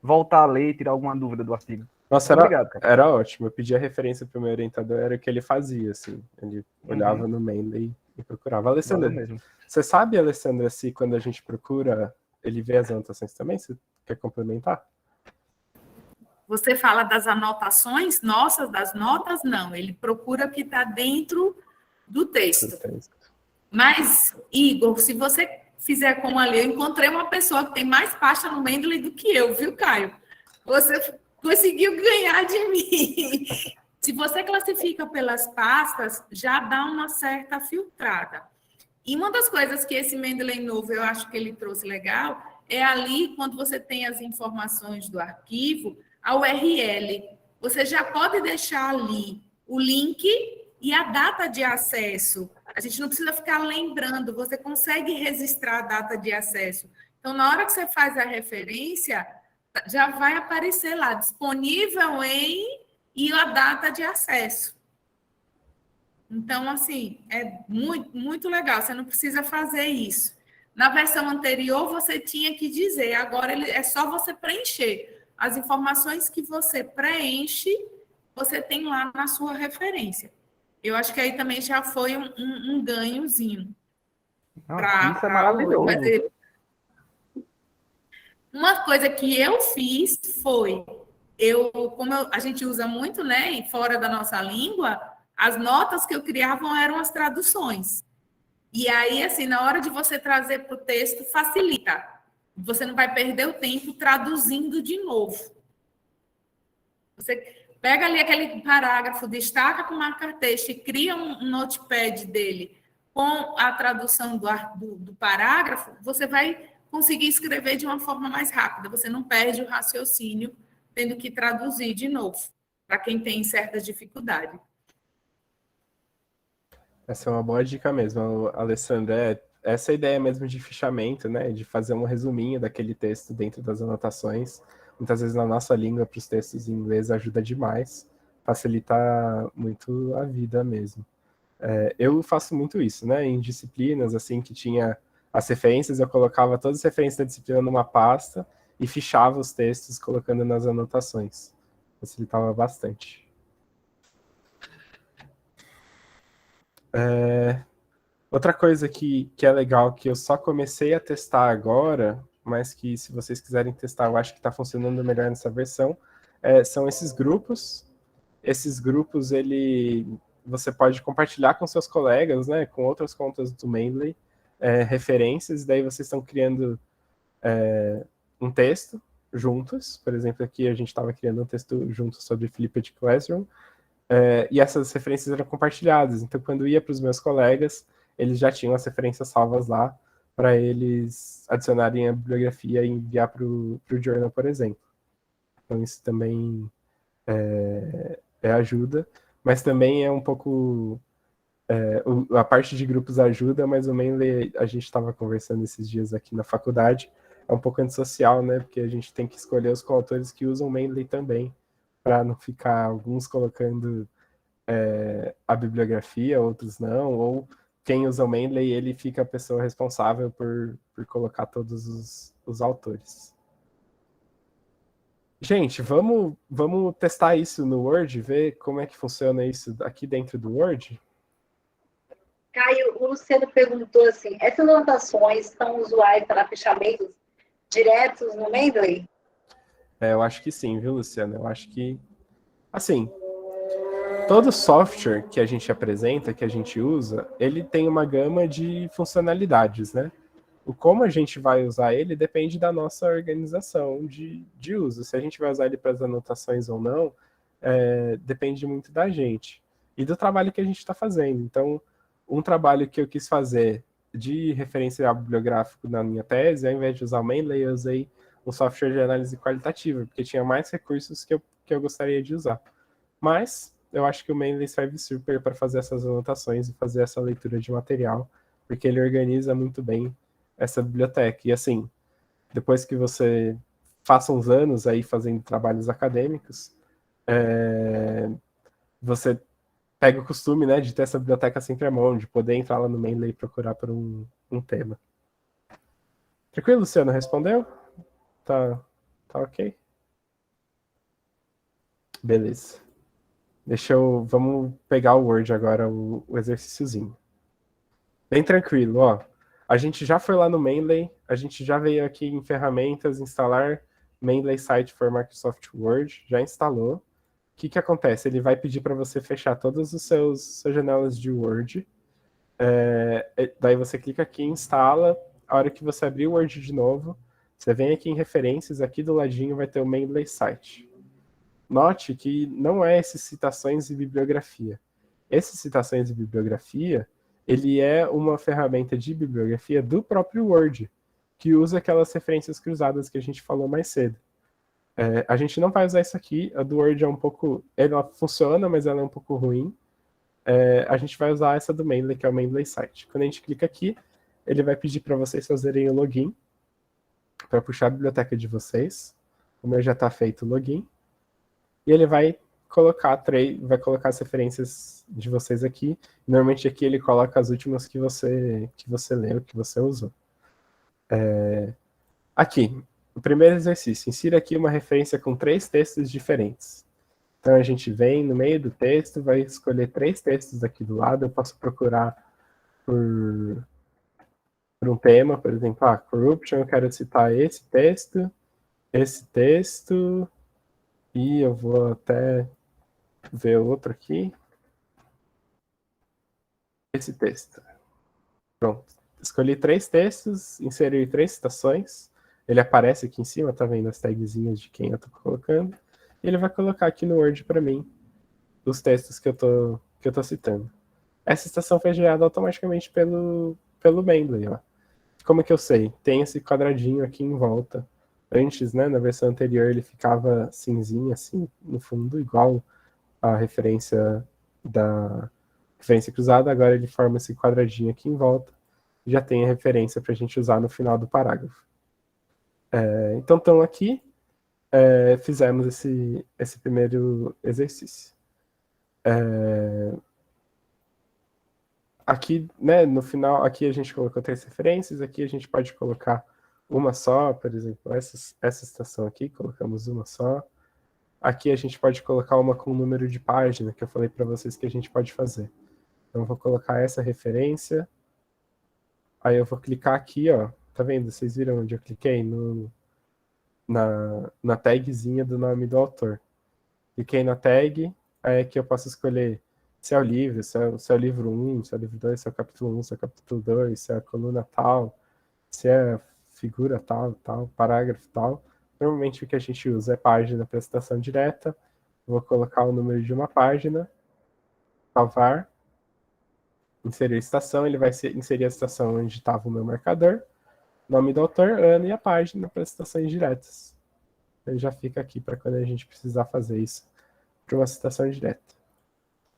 voltar a ler e tirar alguma dúvida do artigo. Nossa, Obrigado, cara. Era ótimo. Eu pedi a referência pro meu orientador, era o que ele fazia, assim. Ele olhava no Mendeley e procurava. Alessandra, você sabe, Alessandra, se quando a gente procura, ele vê as anotações também? Você quer complementar? Você fala das anotações nossas, das notas? Não, ele procura o que está dentro do texto. Mas, Igor, se você fizer como ali, eu encontrei uma pessoa que tem mais pasta no Mendeley do que eu, viu, Caio? Você conseguiu ganhar de mim. Se você classifica pelas pastas, já dá uma certa filtrada. E uma das coisas que esse Mendeley novo, eu acho que ele trouxe legal, é ali, quando você tem as informações do arquivo, a URL. Você já pode deixar ali o link e a data de acesso. A gente não precisa ficar lembrando, você consegue registrar a data de acesso. Então, na hora que você faz a referência, já vai aparecer lá, disponível e a data de acesso. Então, assim, é muito, muito legal, você não precisa fazer isso. Na versão anterior, você tinha que dizer, agora é só você preencher. As informações que você preenche, você tem lá na sua referência. Eu acho que aí também já foi um ganhozinho. Isso é maravilhoso. Fazer. Uma coisa que eu fiz foi, a gente usa muito, né, fora da nossa língua, as notas que eu criava eram as traduções. E aí, assim, na hora de você trazer para o texto, facilita. Você não vai perder o tempo traduzindo de novo. Você pega ali aquele parágrafo, destaca com marca-texto e cria um notepad dele com a tradução do parágrafo, você vai conseguir escrever de uma forma mais rápida. Você não perde o raciocínio tendo que traduzir de novo, para quem tem certa dificuldade. Essa é uma boa dica mesmo, Alessandra. Essa ideia mesmo de fichamento, né? De fazer um resuminho daquele texto dentro das anotações. Muitas vezes na nossa língua, para os textos em inglês, ajuda demais. Facilita muito a vida mesmo. Eu faço muito isso, né? Em disciplinas, assim, que tinha as referências, eu colocava todas as referências da disciplina numa pasta e fichava os textos colocando nas anotações. Facilitava bastante. Outra coisa que é legal, que eu só comecei a testar agora, mas que se vocês quiserem testar, eu acho que está funcionando melhor nessa versão, são esses grupos. Esses grupos, você pode compartilhar com seus colegas, né, com outras contas do Mendeley, referências, e daí vocês estão criando um texto juntos. Por exemplo, aqui a gente estava criando um texto junto sobre Flipped Classroom, e essas referências eram compartilhadas. Então, quando ia para os meus colegas, eles já tinham as referências salvas lá para eles adicionarem a bibliografia e enviar para o journal, por exemplo. Então, isso também ajuda, mas também é um pouco... a parte de grupos ajuda, mas o Mendeley, a gente estava conversando esses dias aqui na faculdade, é um pouco antissocial, né? Porque a gente tem que escolher os coautores que usam Mendeley também, para não ficar alguns colocando a bibliografia, outros não, ou quem usa o Mendeley, ele fica a pessoa responsável por colocar todos os autores. Gente, vamos testar isso no Word, ver como é que funciona isso aqui dentro do Word? Caio, o Luciano perguntou assim, essas anotações são usuais para fechamentos diretos no Mendeley? Eu acho que sim, viu, Luciano? Eu acho que, assim, todo software que a gente apresenta, que a gente usa, ele tem uma gama de funcionalidades, né? O como a gente vai usar ele depende da nossa organização de uso. Se a gente vai usar ele para as anotações ou não, depende muito da gente e do trabalho que a gente está fazendo. Então, um trabalho que eu quis fazer de referencial bibliográfico na minha tese, ao invés de usar o Mendeley, eu usei um software de análise qualitativa, porque tinha mais recursos que eu gostaria de usar. Mas eu acho que o Mendeley serve super para fazer essas anotações e fazer essa leitura de material, porque ele organiza muito bem essa biblioteca. E assim, depois que você faça uns anos aí fazendo trabalhos acadêmicos, você pega o costume, né, de ter essa biblioteca sempre à mão, de poder entrar lá no Mendeley e procurar por um tema. Tranquilo, Luciano? Respondeu? Tá ok? Beleza. Vamos pegar o Word agora, o exercíciozinho. Bem tranquilo, ó. A gente já foi lá no Mendeley, a gente já veio aqui em ferramentas, instalar Mendeley Site for Microsoft Word, já instalou. O que acontece? Ele vai pedir para você fechar todas as suas janelas de Word. Daí você clica aqui, instala. A hora que você abrir o Word de novo, você vem aqui em referências, aqui do ladinho vai ter o Mendeley Site. Note que não é esses citações e bibliografia. Esses citações e bibliografia, ele é uma ferramenta de bibliografia do próprio Word, que usa aquelas referências cruzadas que a gente falou mais cedo. A gente não vai usar isso aqui, a do Word é um pouco... Ela funciona, mas ela é um pouco ruim. A gente vai usar essa do Mendeley, que é o Mendeley Site. Quando a gente clica aqui, ele vai pedir para vocês fazerem o login, para puxar a biblioteca de vocês. O meu já está feito o login. E ele vai colocar as referências de vocês aqui. Normalmente aqui ele coloca as últimas que você leu, que você usou. Aqui, o primeiro exercício. Insira aqui uma referência com 3 textos diferentes. Então a gente vem no meio do texto, vai escolher 3 textos aqui do lado. Eu posso procurar por um tema, por exemplo, corruption, eu quero citar esse texto, e eu vou até ver outro aqui. Esse texto. Pronto. Escolhi 3 textos, inseri 3 citações. Ele aparece aqui em cima, tá vendo as tagzinhas de quem eu tô colocando. E ele vai colocar aqui no Word para mim os textos que eu tô citando. Essa citação foi gerada automaticamente pelo Mendeley, ó. Como que eu sei? Tem esse quadradinho aqui em volta. Antes, né, na versão anterior, ele ficava cinzinho, assim, no fundo, igual a referência da referência cruzada. Agora ele forma esse quadradinho aqui em volta. Já tem a referência para a gente usar no final do parágrafo. Então, aqui, fizemos esse primeiro exercício. Aqui, né, no final, aqui a gente colocou 3 referências, aqui a gente pode colocar uma só, por exemplo, essa citação aqui, colocamos uma só. Aqui a gente pode colocar uma com o número de página, que eu falei para vocês que a gente pode fazer. Então, eu vou colocar essa referência. Aí eu vou clicar aqui, ó. Tá vendo? Vocês viram onde eu cliquei? Na tagzinha do nome do autor. Cliquei na tag, aí aqui eu posso escolher se é o livro, se é o livro 1, se é o livro 2, se é o capítulo 1, se é o capítulo 2, se é a coluna tal, se é a figura tal, parágrafo tal. Normalmente o que a gente usa é página para citação direta. Vou colocar o número de uma página, salvar, inserir a citação, ele vai inserir a citação onde estava o meu marcador, nome do autor, ano e a página para citações diretas. Ele já fica aqui para quando a gente precisar fazer isso para uma citação direta.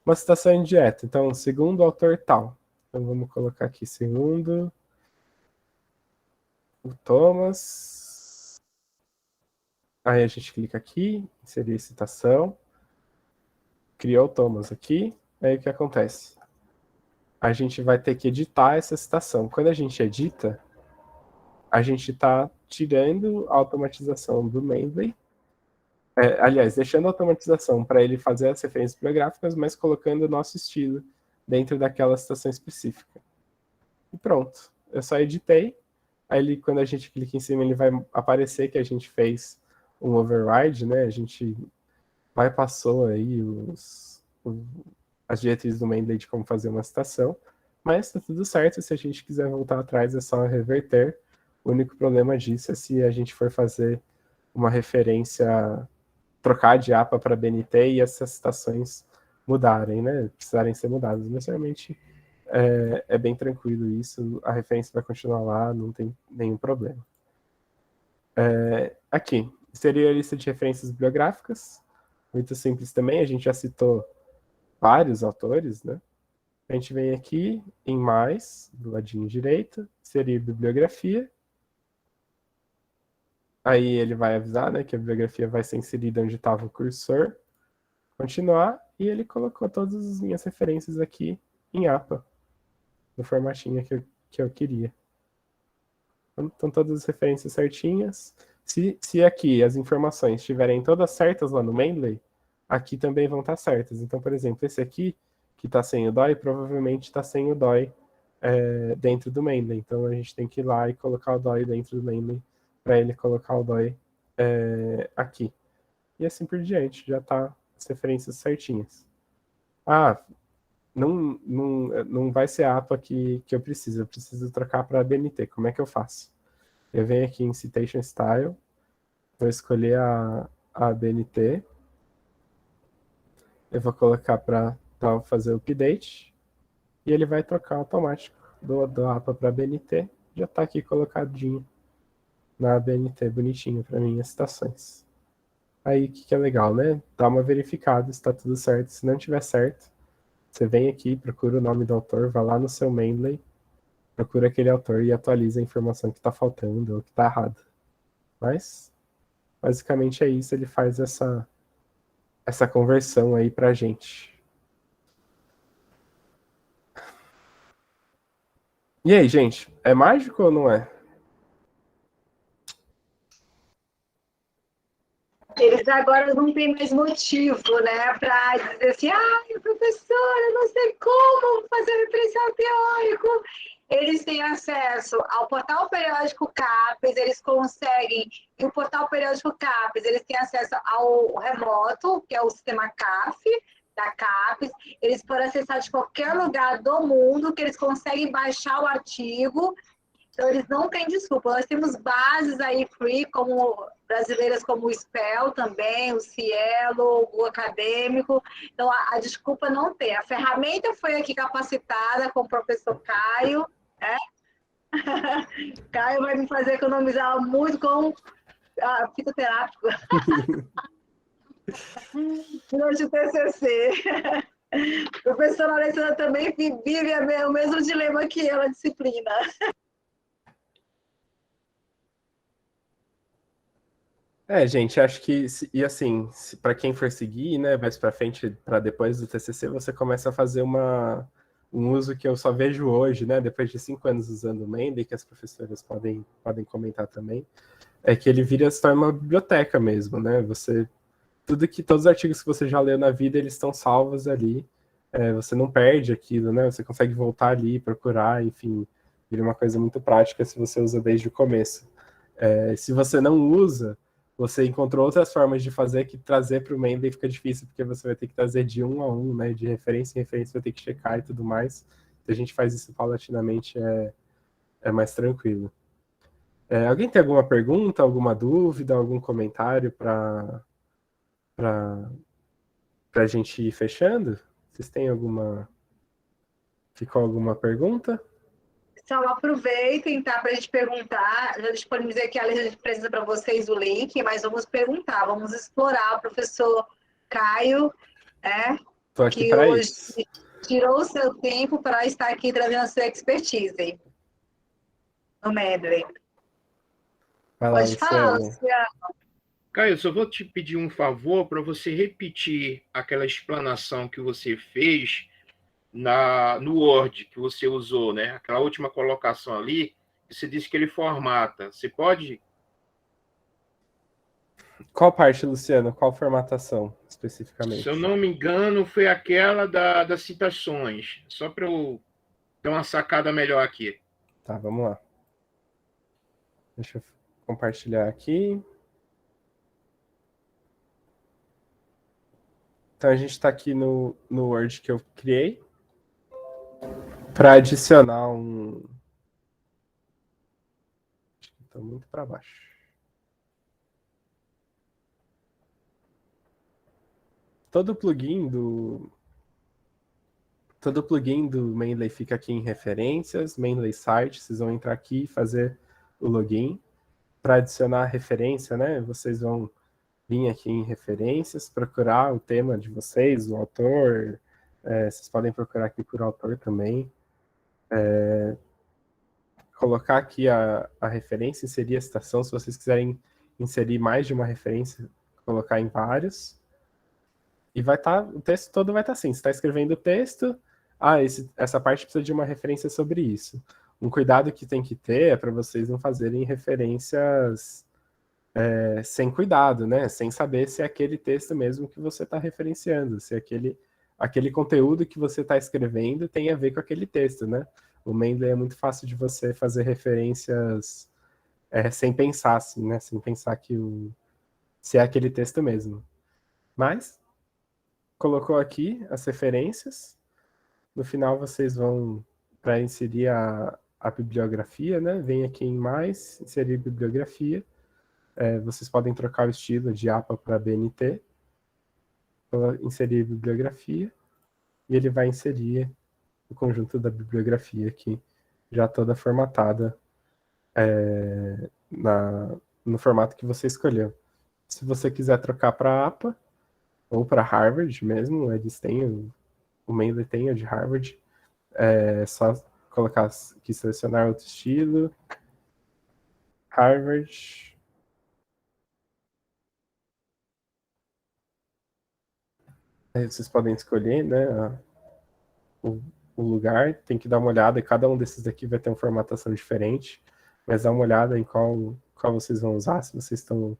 Uma citação indireta, então, segundo o autor tal. Então, vamos colocar aqui, segundo o Thomas. Aí a gente clica aqui, inserir citação. Criou o Thomas aqui. Aí o que acontece? A gente vai ter que editar essa citação. Quando a gente edita, a gente está tirando a automatização do Mendeley Aliás, deixando a automatização para ele fazer as referências bibliográficas, mas colocando o nosso estilo dentro daquela citação específica. E pronto. Eu só editei. Aí, quando a gente clica em cima, ele vai aparecer que a gente fez um override, né? A gente bypassou aí as diretrizes do Mendeley de como fazer uma citação, mas está tudo certo. Se a gente quiser voltar atrás, é só reverter. O único problema disso é se a gente for fazer uma referência, trocar de APA para BNT e essas citações mudarem, né? Precisarem ser mudadas. Mas realmente é bem tranquilo isso, a referência vai continuar lá, não tem nenhum problema. Aqui, seria a lista de referências bibliográficas, muito simples também, a gente já citou vários autores, né? A gente vem aqui em mais, do ladinho direito, seria bibliografia. Aí ele vai avisar, né, que a bibliografia vai ser inserida onde estava o cursor. Continuar, e ele colocou todas as minhas referências aqui em APA, no formatinho que eu queria. Então, todas as referências certinhas. Se aqui as informações estiverem todas certas lá no Mendeley, aqui também vão estar certas. Então, por exemplo, esse aqui, que está sem o DOI, provavelmente está sem o DOI dentro do Mendeley. Então, a gente tem que ir lá e colocar o DOI dentro do Mendeley para ele colocar o DOI aqui. E assim por diante, já está as referências certinhas. Não vai ser a APA que eu preciso trocar para BNT. Como é que eu faço? Eu venho aqui em Citation Style, vou escolher a BNT, eu vou colocar para fazer o update, e ele vai trocar automático do APA para BNT, já está aqui colocadinho na BNT, bonitinho para mim as citações. Aí o que é legal, né? Dá uma verificada se está tudo certo. Se não tiver certo, você vem aqui, procura o nome do autor, vai lá no seu Mendeley, procura aquele autor e atualiza a informação que está faltando ou que está errado. Mas, basicamente é isso, ele faz essa conversão aí pra gente. E aí, gente, é mágico ou não é? Eles agora não têm mais motivo, né, para dizer assim, professora, não sei como fazer referencial teórico. Eles têm acesso ao portal periódico CAPES, eles conseguem, e o portal periódico CAPES, eles têm acesso ao remoto, que é o sistema CAF, da CAPES, eles podem acessar de qualquer lugar do mundo, que eles conseguem baixar o artigo. Então, eles não têm desculpa. Nós temos bases aí free, como brasileiras como o Spell também, o Cielo, o Acadêmico. Então, a desculpa não tem. A ferramenta foi aqui capacitada com o professor Caio. Caio vai me fazer economizar muito com fitoterápico. Durante o TCC. A professora Alessandra também vive o mesmo dilema que eu, a disciplina. Gente, acho que, e assim, para quem for seguir, né, mais para frente, para depois do TCC, você começa a fazer um uso que eu só vejo hoje, né, depois de 5 anos usando o Mendeley, que as professoras podem comentar também, é que ele se torna uma biblioteca mesmo, né, todos os artigos que você já leu na vida, eles estão salvos ali, você não perde aquilo, né, você consegue voltar ali, procurar, enfim, vira uma coisa muito prática se você usa desde o começo. Se você não usa, você encontrou outras formas de fazer que trazer para o Mendeley fica difícil, porque você vai ter que trazer de um a um, né, de referência em referência, vai ter que checar e tudo mais. Se a gente faz isso paulatinamente, é mais tranquilo. Alguém tem alguma pergunta, alguma dúvida, algum comentário para a gente ir fechando? Vocês têm Ficou alguma pergunta? Então, aproveitem, tá, para a gente perguntar. Já disponibilizei aqui a lista de presença para vocês, o link, mas vamos perguntar, vamos explorar o professor Caio, Estou aqui que para hoje isso. tirou o seu tempo para estar aqui trazendo a sua expertise no Mendeley. Vai lá, Pode falar, Luciano. Luciano. Caio, eu só vou te pedir um favor para você repetir aquela explanação que você fez no Word que você usou, né? Aquela última colocação ali, você disse que ele formata. Você pode? Qual parte, Luciano? Qual formatação, especificamente? Se eu não me engano, foi aquela das citações. Só para eu ter uma sacada melhor aqui. Tá, vamos lá. Deixa eu compartilhar aqui. Então, a gente está aqui no Word que eu criei para adicionar um... Acho que estou muito para baixo. Todo plugin do Mendeley fica aqui em referências, Mendeley Site, vocês vão entrar aqui e fazer o login. Para adicionar a referência, né? Vocês vão vir aqui em referências, procurar o tema de vocês, o autor, vocês podem procurar aqui por autor também. Colocar aqui a referência, inserir a citação, se vocês quiserem inserir mais de uma referência, colocar em vários. E vai estar, o texto todo vai estar assim, você está escrevendo o texto, essa parte precisa de uma referência sobre isso. Um cuidado que tem que ter é para vocês não fazerem referências sem cuidado, né? Sem saber se é aquele texto mesmo que você está referenciando, se aquele conteúdo que você está escrevendo tem a ver com aquele texto, né? O Mendeley é muito fácil de você fazer referências sem pensar, assim, né? Sem pensar se é aquele texto mesmo. Mas colocou aqui as referências. No final vocês vão, para inserir a bibliografia, né? Vem aqui em mais, inserir bibliografia. Vocês podem trocar o estilo de APA para BNT. Inserir bibliografia. E ele vai inserir o conjunto da bibliografia aqui, já toda formatada no formato que você escolheu. Se você quiser trocar para APA, ou para Harvard mesmo, eles têm, o Mendeley tem a de Harvard, é só colocar aqui, selecionar outro estilo, Harvard, aí vocês podem escolher, né, o lugar, tem que dar uma olhada, e cada um desses daqui vai ter uma formatação diferente, mas dá uma olhada em qual vocês vão usar, se vocês estão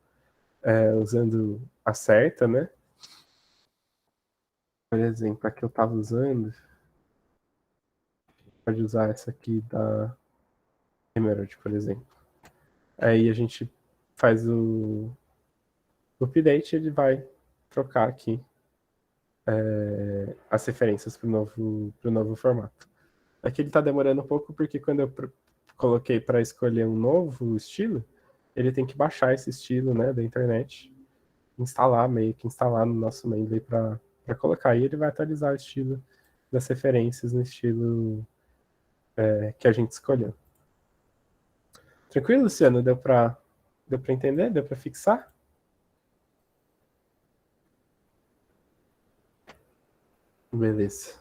usando a certa, né. Por exemplo, a que eu estava usando, pode usar essa aqui da Emerald, por exemplo. Aí a gente faz o update, ele vai trocar aqui as referências para o novo formato. Aqui ele está demorando um pouco, porque quando eu coloquei para escolher um novo estilo, ele tem que baixar esse estilo, né, da internet, meio que instalar no nosso Mendeley para colocar. Aí ele vai atualizar o estilo das referências no estilo que a gente escolheu. Tranquilo, Luciano? Deu para entender? Deu para fixar? Beleza.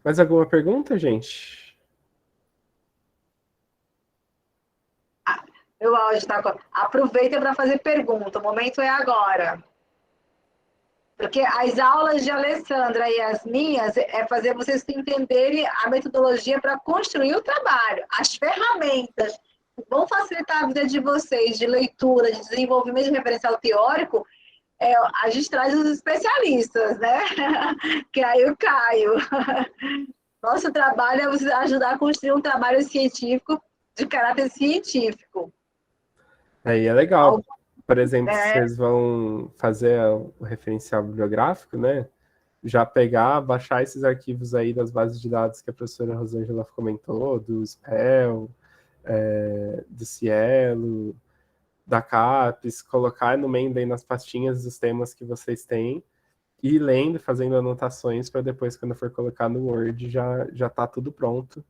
Mais alguma pergunta, gente? Meu áudio tá... Aproveita para fazer pergunta, o momento é agora. Porque as aulas de Alessandra e as minhas é fazer vocês entenderem a metodologia para construir o trabalho, as ferramentas que vão facilitar a vida de vocês de leitura, de desenvolvimento de referencial teórico, a gente traz os especialistas, né? Que aí eu caio. Nosso trabalho é você ajudar a construir um trabalho científico de caráter científico. Aí é legal. Por exemplo, vocês vão fazer o referencial bibliográfico, né? Já pegar, baixar esses arquivos aí das bases de dados que a professora Rosângela comentou, do SPEL, do Cielo, da CAPES, colocar no Mendeley nas pastinhas dos temas que vocês têm, e lendo, fazendo anotações para depois, quando for colocar no Word, já tá tudo pronto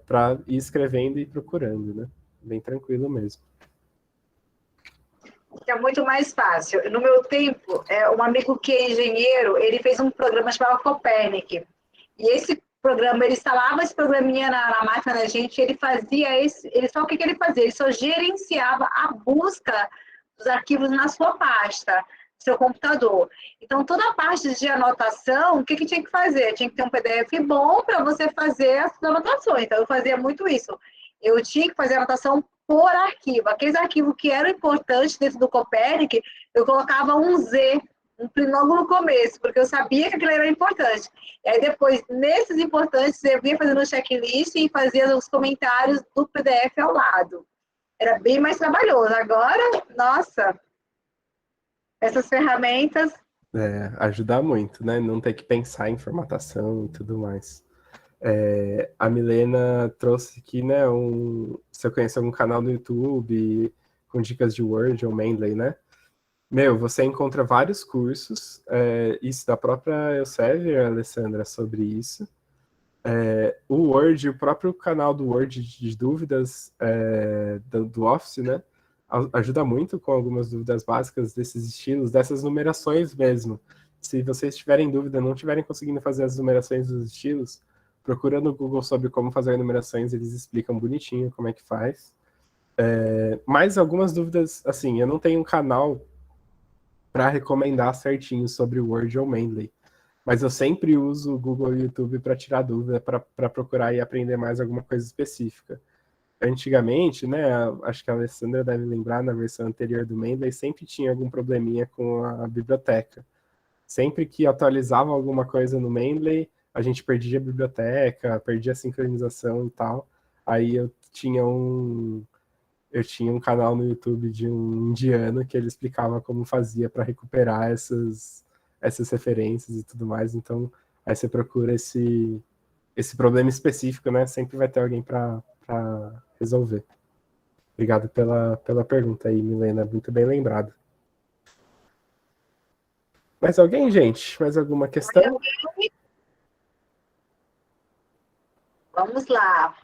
para ir escrevendo e procurando, né? Bem tranquilo mesmo. É muito mais fácil. No meu tempo, um amigo que é engenheiro, ele fez um programa chamado Copernic. E esse programa, ele instalava esse programinha na máquina da gente, ele fazia o que ele fazia? Ele só gerenciava a busca dos arquivos na sua pasta, no seu computador. Então, toda a parte de anotação, o que tinha que fazer? Tinha que ter um PDF bom para você fazer as anotações. Então, eu fazia muito isso. Eu tinha que fazer anotação por arquivo. Aqueles arquivos que eram importantes dentro do Copernic, eu colocava um Z, logo no começo, porque eu sabia que aquilo era importante. E aí depois, nesses importantes, eu ia fazendo o checklist e fazia os comentários do PDF ao lado. Era bem mais trabalhoso. Agora, nossa, essas ferramentas... Ajuda muito, né? Não ter que pensar em formatação e tudo mais. A Milena trouxe aqui, né, se eu conheço algum canal no YouTube com dicas de Word ou Mendeley, né? Você encontra vários cursos, isso da própria Elsevier, Alessandra, sobre isso. O Word, o próprio canal do Word de dúvidas do Office, né? Ajuda muito com algumas dúvidas básicas desses estilos, dessas numerações mesmo. Se vocês tiverem dúvida, não estiverem conseguindo fazer as numerações dos estilos, procura no Google sobre como fazer numerações, eles explicam bonitinho como é que faz. Mais algumas dúvidas, assim, eu não tenho um canal para recomendar certinho sobre o Word ou Mendeley, mas eu sempre uso o Google e o YouTube para tirar dúvida, para procurar e aprender mais alguma coisa específica. Antigamente, né, acho que a Alessandra deve lembrar, na versão anterior do Mendeley, sempre tinha algum probleminha com a biblioteca. Sempre que atualizava alguma coisa no Mendeley, a gente perdia a biblioteca, perdia a sincronização e tal. Aí eu tinha um canal no YouTube de um indiano que ele explicava como fazia para recuperar essas referências e tudo mais. Então, aí você procura esse problema específico, né? Sempre vai ter alguém para resolver. Obrigado pela pergunta aí, Milena. Muito bem lembrado. Mais alguém, gente? Mais alguma questão? Vamos lá.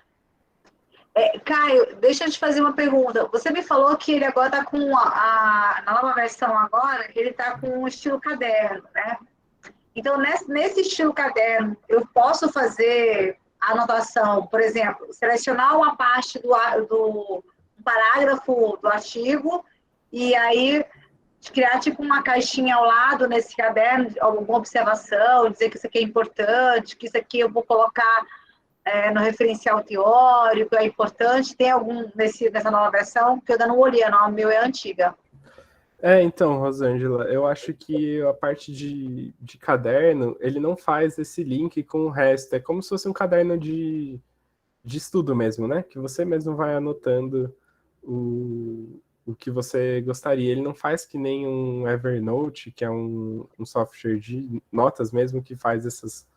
Caio, deixa eu te fazer uma pergunta. Você me falou que ele agora está com na nova versão agora, ele está com um estilo caderno, né? Então, nesse estilo caderno, eu posso fazer a anotação, por exemplo, selecionar uma parte do parágrafo do artigo e aí criar tipo uma caixinha ao lado nesse caderno, alguma observação, dizer que isso aqui é importante, que isso aqui eu vou colocar no referencial teórico, é importante. Tem algum nessa nova versão? Que eu ainda não olhei, a meu é antiga. Então, Rosângela, eu acho que a parte de caderno, ele não faz esse link com o resto. É como se fosse um caderno de estudo mesmo, né? Que você mesmo vai anotando o que você gostaria. Ele não faz que nem um Evernote, que é um software de notas mesmo, que faz essas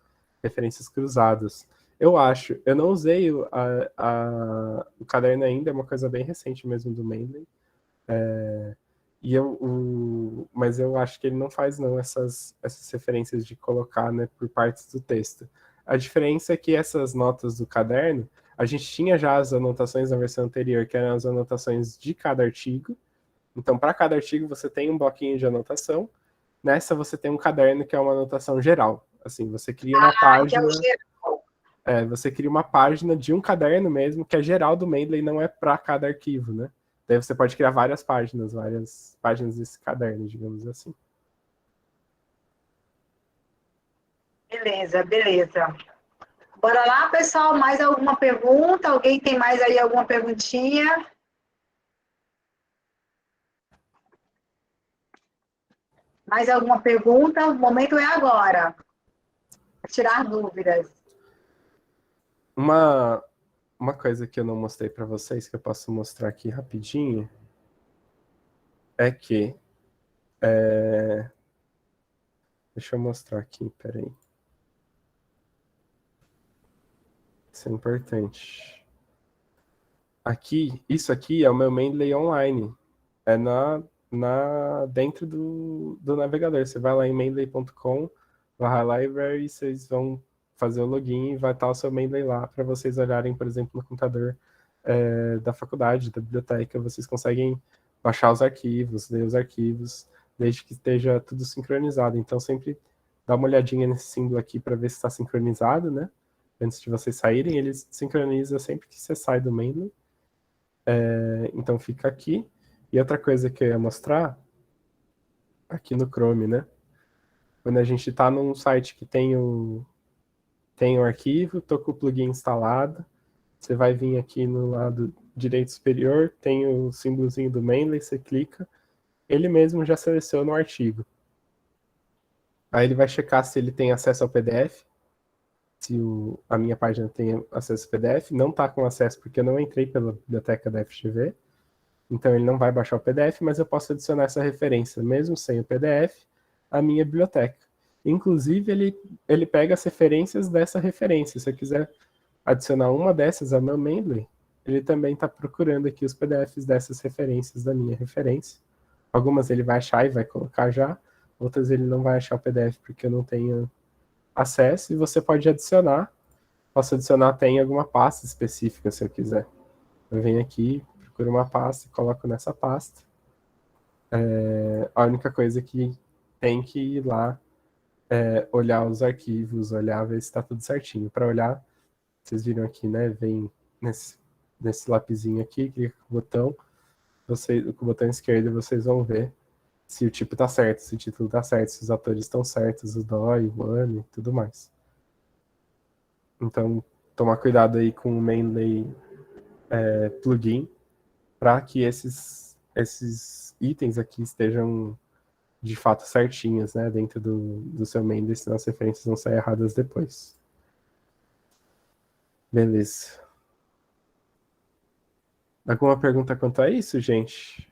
referências cruzadas. Eu não usei o caderno ainda, é uma coisa bem recente mesmo do Mendeley. Mas eu acho que ele não faz não essas referências de colocar, né, por partes do texto. A diferença é que essas notas do caderno, a gente tinha já as anotações na versão anterior, que eram as anotações de cada artigo. Então, para cada artigo, você tem um bloquinho de anotação. Nessa, você tem um caderno que é uma anotação geral. Assim, você cria uma página... Que é o geral. Você cria uma página de um caderno mesmo, que é geral do Mendeley, não é para cada arquivo, né? Daí você pode criar várias páginas desse caderno, digamos assim. Beleza. Bora lá, pessoal, mais alguma pergunta? Alguém tem mais aí alguma perguntinha? Mais alguma pergunta? O momento é agora. Tirar dúvidas. Uma coisa que eu não mostrei para vocês, que eu posso mostrar aqui rapidinho, é que... Deixa eu mostrar aqui, peraí. Isso é importante. Isso aqui é o meu Mendeley online. É dentro do navegador. Você vai lá em mendeley.com, vai lá library, vocês vão fazer o login e vai estar o seu Mendeley lá para vocês olharem, por exemplo, no computador da faculdade, da biblioteca. Vocês conseguem baixar os arquivos, ler os arquivos, desde que esteja tudo sincronizado. Então, sempre dá uma olhadinha nesse símbolo aqui para ver se está sincronizado, né? Antes de vocês saírem, ele sincroniza sempre que você sai do Mendeley. Então, fica aqui. E outra coisa que eu ia mostrar, aqui no Chrome, né? Quando a gente está num site que tem um arquivo, estou com o plugin instalado, você vai vir aqui no lado direito superior, tem o símbolozinho do Mendeley, você clica, ele mesmo já seleciona o artigo. Aí ele vai checar se ele tem acesso ao PDF, se a minha página tem acesso ao PDF, não está com acesso porque eu não entrei pela biblioteca da FGV, então ele não vai baixar o PDF, mas eu posso adicionar essa referência, mesmo sem o PDF, à minha biblioteca. Inclusive, ele pega as referências dessa referência. Se eu quiser adicionar uma dessas ao meu Mendeley, ele também está procurando aqui os PDFs dessas referências da minha referência. Algumas ele vai achar e vai colocar já, outras ele não vai achar o PDF porque eu não tenho acesso, e você pode adicionar. Posso adicionar até em alguma pasta específica, se eu quiser. Eu venho aqui, procuro uma pasta e coloco nessa pasta. A única coisa que tem que ir lá olhar os arquivos, olhar, ver se está tudo certinho. Para olhar, vocês viram aqui, né? Vem nesse lapisinho aqui, clica com o botão. Com o botão esquerdo, vocês vão ver se o tipo está certo, se o título está certo, se os autores estão certos, o DOI, o ano e tudo mais. Então, tomar cuidado aí com o Mendeley plugin para que esses itens aqui estejam de fato certinhos, né, dentro do seu Mendeley, senão as referências vão sair erradas depois. Beleza. Alguma pergunta quanto a isso, gente?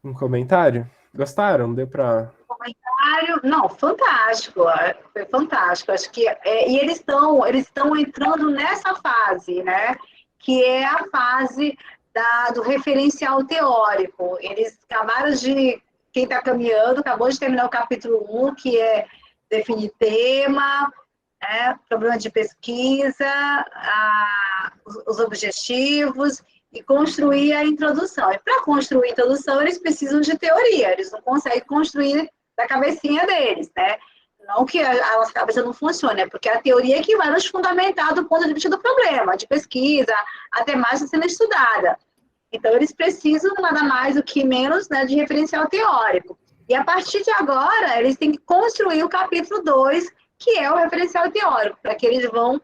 Um comentário? Gostaram? Deu para... Não, fantástico, foi fantástico. Acho que e eles estão entrando nessa fase, né? Que é a fase do referencial teórico. Eles quem está caminhando, acabou de terminar o capítulo 1, que é definir tema, problema de pesquisa, os objetivos, e construir a introdução. E para construir a introdução, eles precisam de teoria, eles não conseguem construir da cabecinha deles, né? Não que a nossa cabeça não funcione, é porque a teoria é que vai nos fundamentar do ponto de vista do problema, de pesquisa, a temática sendo estudada. Então, eles precisam nada mais do que menos, né, de referencial teórico. E a partir de agora, eles têm que construir o capítulo 2, que é o referencial teórico, para que eles vão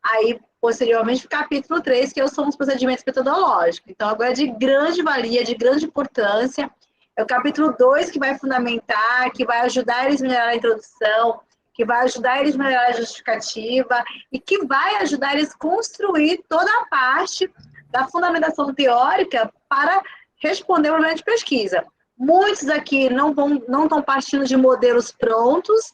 aí posteriormente o capítulo 3, que são os procedimentos metodológicos. Então, agora é de grande valia, de grande importância. É o capítulo 2 que vai fundamentar, que vai ajudar eles a melhorar a introdução, que vai ajudar eles a melhorar a justificativa e que vai ajudar eles a construir toda a parte da fundamentação teórica para responder ao problema de pesquisa. Muitos aqui não estão partindo de modelos prontos,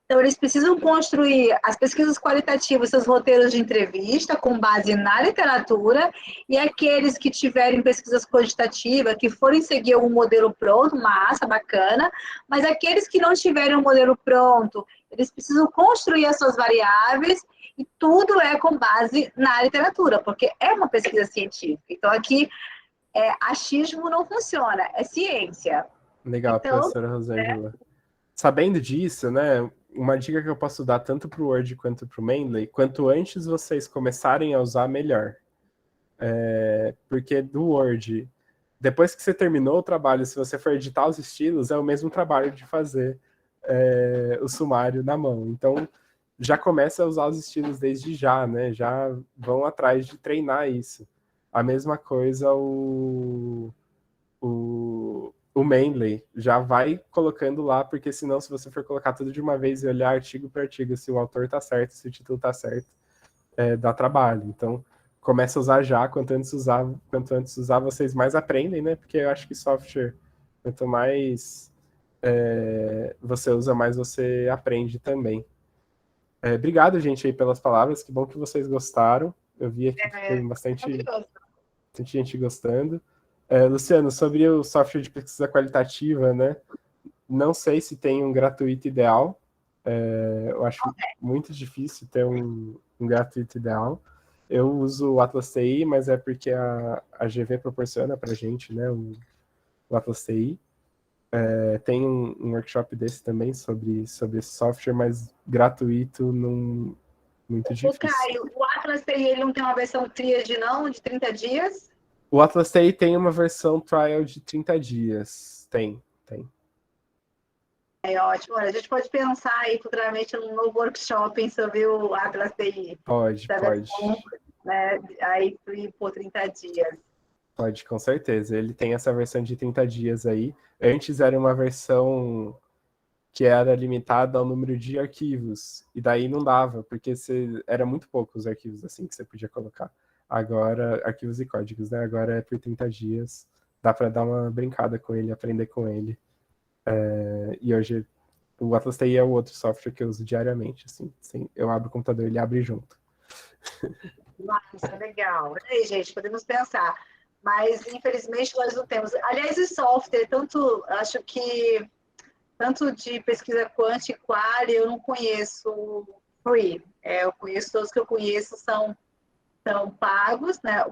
então eles precisam construir as pesquisas qualitativas, seus roteiros de entrevista com base na literatura, e aqueles que tiverem pesquisas quantitativas, que forem seguir algum modelo pronto, massa, bacana, mas aqueles que não tiverem um modelo pronto, eles precisam construir as suas variáveis, e tudo é com base na literatura, porque é uma pesquisa científica. Então aqui, achismo não funciona, é ciência. Legal, então, professora Rosângela. Sabendo disso, né, uma dica que eu posso dar tanto para o Word quanto para o Mendeley, quanto antes vocês começarem a usar, melhor. Porque do Word, depois que você terminou o trabalho, se você for editar os estilos, é o mesmo trabalho de fazer o sumário na mão. Então, já começa a usar os estilos desde já, né? Já vão atrás de treinar isso. A mesma coisa o Mendeley, já vai colocando lá, porque senão, se você for colocar tudo de uma vez e olhar artigo por artigo, se o autor tá certo, se o título tá certo, dá trabalho. Então, começa a usar já, quanto antes usar, vocês mais aprendem, né? Porque eu acho que software, quanto mais você usa, mais você aprende também. Obrigado, gente, aí pelas palavras, que bom que vocês gostaram. Eu vi aqui que tem bastante gente gostando. Luciano, sobre o software de pesquisa qualitativa, né? Não sei se tem um gratuito ideal. Eu acho muito difícil ter um gratuito ideal. Eu uso o Atlas TI, mas é porque a GV proporciona para a gente, né, o Atlas TI. Tem um workshop desse também sobre esse software, mas gratuito, não, muito difícil. Caio, o Atlas TI ele não tem uma versão Triad, não, de 30 dias? O Atlas TI tem uma versão trial de 30 dias. Tem. É ótimo. Olha, a gente pode pensar aí futuramente num novo workshop sobre o Atlas TI. Pode, Da pode. versão, né, aí por 30 dias. Pode, com certeza. Ele tem essa versão de 30 dias aí. Antes era uma versão que era limitada ao número de arquivos. E daí não dava, porque era muito pouco os arquivos assim que você podia colocar. Agora, arquivos e códigos, né? Agora é por 30 dias. Dá para dar uma brincada com ele, aprender com ele. E hoje o Atlas TI é o outro software que eu uso diariamente. Assim, eu abro o computador, ele abre junto. Nossa, legal. E aí, gente, podemos pensar. Mas, infelizmente, nós não temos. Aliás, esse software, acho que tanto de pesquisa quant e qual, eu não conheço free. Eu conheço, todos que eu conheço são pagos, né?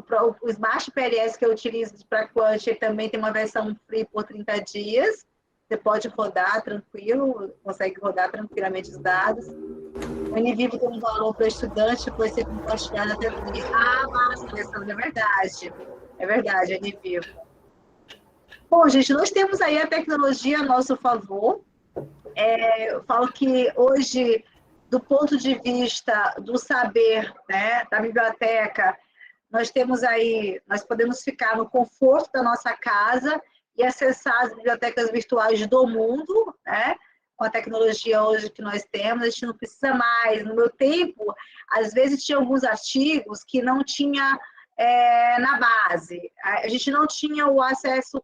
O Smart PLS que eu utilizo para quant também tem uma versão free por 30 dias. Você pode rodar tranquilo, consegue rodar tranquilamente os dados. O NVivo tem um valor para o estudante, depois ser compartilhado até free. Ah, massa, Alessandra, é verdade. É verdade, NVivo. Bom, gente, nós temos aí a tecnologia a nosso favor. Eu falo que hoje, do ponto de vista do saber, né, da biblioteca, nós podemos ficar no conforto da nossa casa e acessar as bibliotecas virtuais do mundo, né? Com a tecnologia hoje que nós temos, a gente não precisa mais. No meu tempo, às vezes tinha alguns artigos que não tinha na base. A gente não tinha o acesso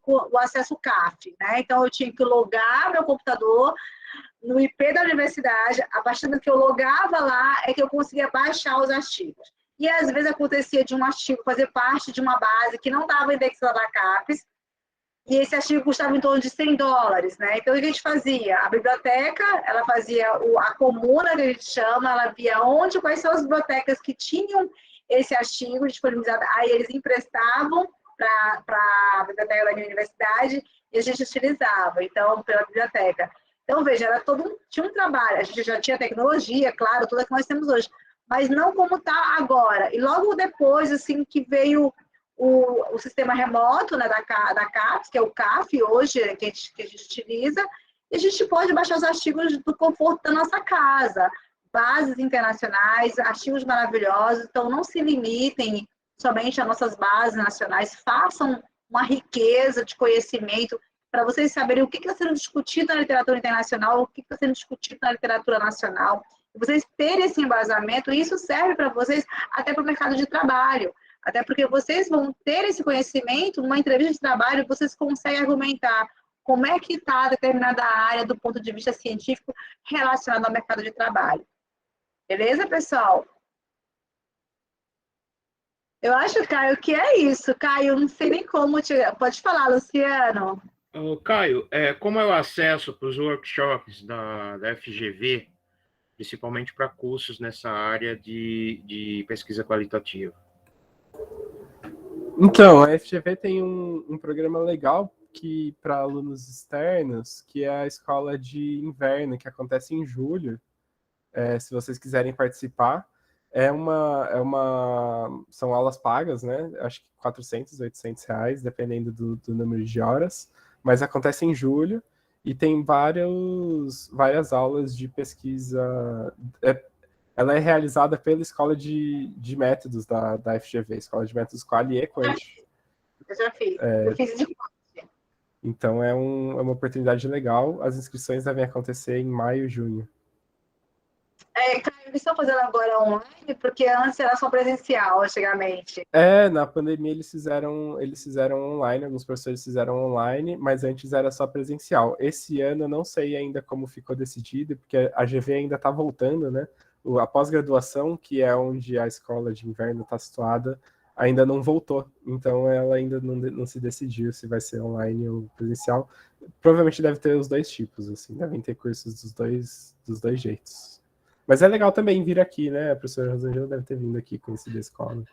CAF, né? Então eu tinha que logar meu computador no IP da universidade, a partir do que eu logava lá é que eu conseguia baixar os artigos. E às vezes acontecia de um artigo fazer parte de uma base que não estava indexada da CAPES, e esse artigo custava em torno de $100, né? Então, o que a gente fazia? A biblioteca, ela fazia a comuna, que a gente chama, ela via quais são as bibliotecas que tinham esse artigo disponibilizado, aí eles emprestavam para a biblioteca da minha universidade e a gente utilizava, então, pela biblioteca. Então, veja, tinha um trabalho, a gente já tinha tecnologia, claro, toda que nós temos hoje, mas não como está agora. E logo depois, assim, que veio o sistema remoto, né, da CAPES, que é o CAF hoje, que a gente utiliza, e a gente pode baixar os artigos do conforto da nossa casa, bases internacionais, artigos maravilhosos, então não se limitem somente às nossas bases nacionais, façam uma riqueza de conhecimento para vocês saberem o que está sendo discutido na literatura internacional, o que está sendo discutido na literatura nacional, e vocês terem esse embasamento, e isso serve para vocês até para o mercado de trabalho. Até porque vocês vão ter esse conhecimento, numa entrevista de trabalho, vocês conseguem argumentar como é que está determinada área do ponto de vista científico relacionado ao mercado de trabalho. Beleza, pessoal? Eu acho, Caio, que é isso. Caio, não sei nem como te... Pode falar, Luciano. Caio, como é o acesso para os workshops da FGV, principalmente para cursos nessa área de pesquisa qualitativa? Então, a FGV tem um programa legal que para alunos externos, que é a escola de inverno, que acontece em julho. Se vocês quiserem participar, são aulas pagas, né? Acho que R$400, R$800, dependendo do número de horas, mas acontece em julho e tem várias aulas de pesquisa. Ela é realizada pela Escola de Métodos da FGV, Escola de Métodos Quali e Quant. Eu já fiz. Eu fiz de Quant. Então é uma oportunidade legal. As inscrições devem acontecer em maio, junho. Eles estão fazendo agora online, porque antes era só presencial, antigamente. Na pandemia eles fizeram online, alguns professores fizeram online, mas antes era só presencial. Esse ano eu não sei ainda como ficou decidido, porque a GV ainda está voltando, né? A pós-graduação, que é onde a escola de inverno está situada, ainda não voltou. Então ela ainda não se decidiu se vai ser online ou presencial. Provavelmente deve ter os dois tipos, assim, devem ter cursos dos dois jeitos. Mas é legal também vir aqui, né? A professora Rosângela deve ter vindo aqui conhecer a escola.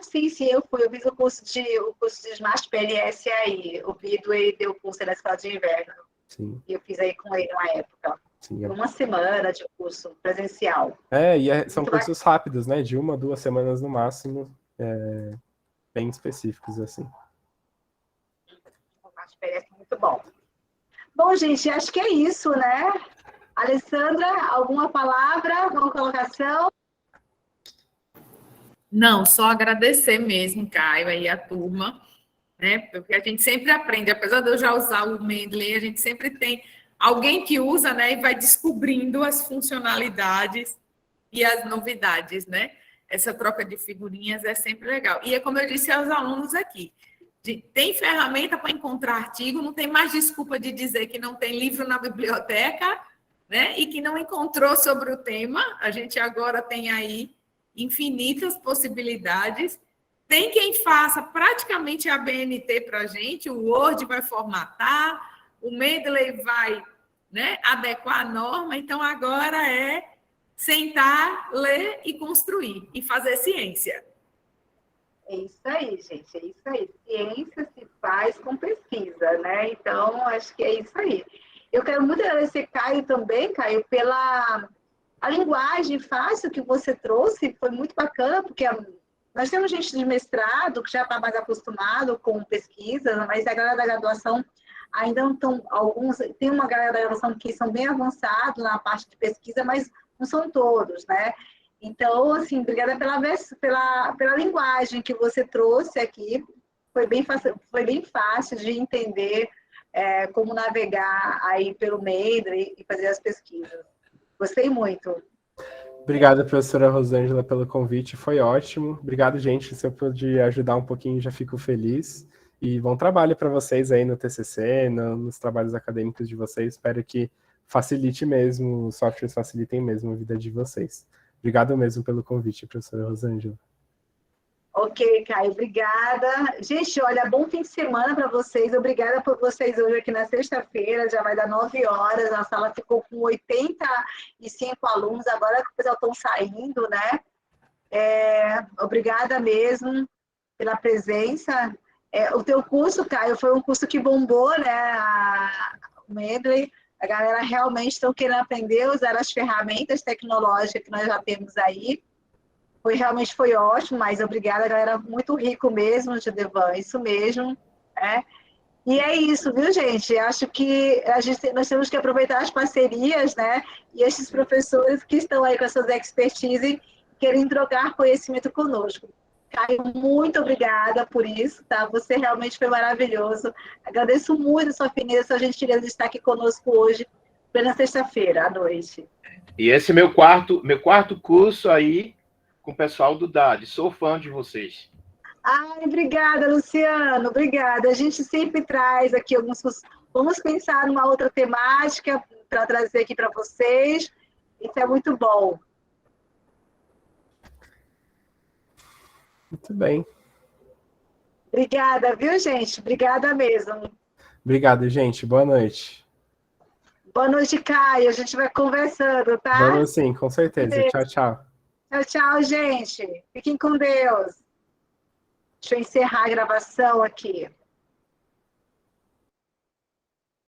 Sim, eu fui. Eu fiz o curso de Smart PLS aí. O Bido, ele deu o curso na escola de inverno. Sim. E eu fiz aí com ele uma época. Sim, uma semana de curso presencial. São cursos rápidos, né? De 1 a 2 semanas no máximo, bem específicos, assim. Uma experiência muito bom. Bom, gente, acho que é isso, né? Alessandra, alguma palavra, alguma colocação? Não, só agradecer mesmo, Caio, aí a turma, né? Porque a gente sempre aprende, apesar de eu já usar o Mendeley, a gente sempre tem alguém que usa, né? E vai descobrindo as funcionalidades e as novidades, né? Essa troca de figurinhas é sempre legal. E é como eu disse aos alunos aqui, tem ferramenta para encontrar artigo, não tem mais desculpa de dizer que não tem livro na biblioteca, né? E que não encontrou sobre o tema. A gente agora tem aí infinitas possibilidades. Tem quem faça praticamente a BNT para a gente, o Word vai formatar, o Mendeley vai, né, adequar a norma, então agora é sentar, ler e construir, e fazer ciência. É isso aí, gente, é isso aí. Ciência se faz com pesquisa, né? Então, acho que é isso aí. Eu quero muito agradecer, Caio, também, Caio, pela a linguagem fácil que você trouxe, foi muito bacana, porque nós temos gente de mestrado que já está mais acostumado com pesquisa, mas a galera da graduação ainda não estão, alguns, tem uma galera da graduação que são bem avançados na parte de pesquisa, mas não são todos, né? Então, assim, obrigada pela linguagem que você trouxe aqui, foi bem fácil de entender como navegar aí pelo Mendeley e fazer as pesquisas. Gostei muito. Obrigado, professora Rosângela, pelo convite, foi ótimo. Obrigado, gente, se eu puder ajudar um pouquinho, já fico feliz. E bom trabalho para vocês aí no TCC, nos trabalhos acadêmicos de vocês. Espero que facilite mesmo, os softwares facilitem mesmo a vida de vocês. Obrigado mesmo pelo convite, professora Rosângela. Ok, Caio, obrigada. Gente, olha, bom fim de semana para vocês. Obrigada por vocês hoje aqui na sexta-feira, já vai dar 9 horas. A sala ficou com 85 alunos, agora que o pessoal estão saindo, né? Obrigada mesmo pela presença. O teu curso, Caio, foi um curso que bombou, né? O Mendeley. A galera realmente estão querendo aprender, usar as ferramentas tecnológicas que nós já temos aí. Realmente foi ótimo, mas obrigada, galera, muito rico mesmo, Gedevan, isso mesmo, né? E é isso, viu, gente? Acho que nós temos que aproveitar as parcerias, né? E esses professores que estão aí com essas expertise querem trocar conhecimento conosco. Caio, muito obrigada por isso, tá? Você realmente foi maravilhoso. Agradeço muito a sua fineza, a sua gentileza de estar aqui conosco hoje, pela sexta-feira, à noite. E esse é meu quarto curso aí com o pessoal do DAD. Sou fã de vocês. Ai, obrigada, Luciano, obrigada. A gente sempre traz aqui alguns... Vamos pensar numa outra temática para trazer aqui para vocês. Isso é muito bom. Muito bem. Obrigada, viu, gente? Obrigada mesmo. Obrigado, gente. Boa noite. Boa noite, Caio. A gente vai conversando, tá? Vamos sim, com certeza. Tchau, tchau. Tchau, tchau, gente. Fiquem com Deus. Deixa eu encerrar a gravação aqui.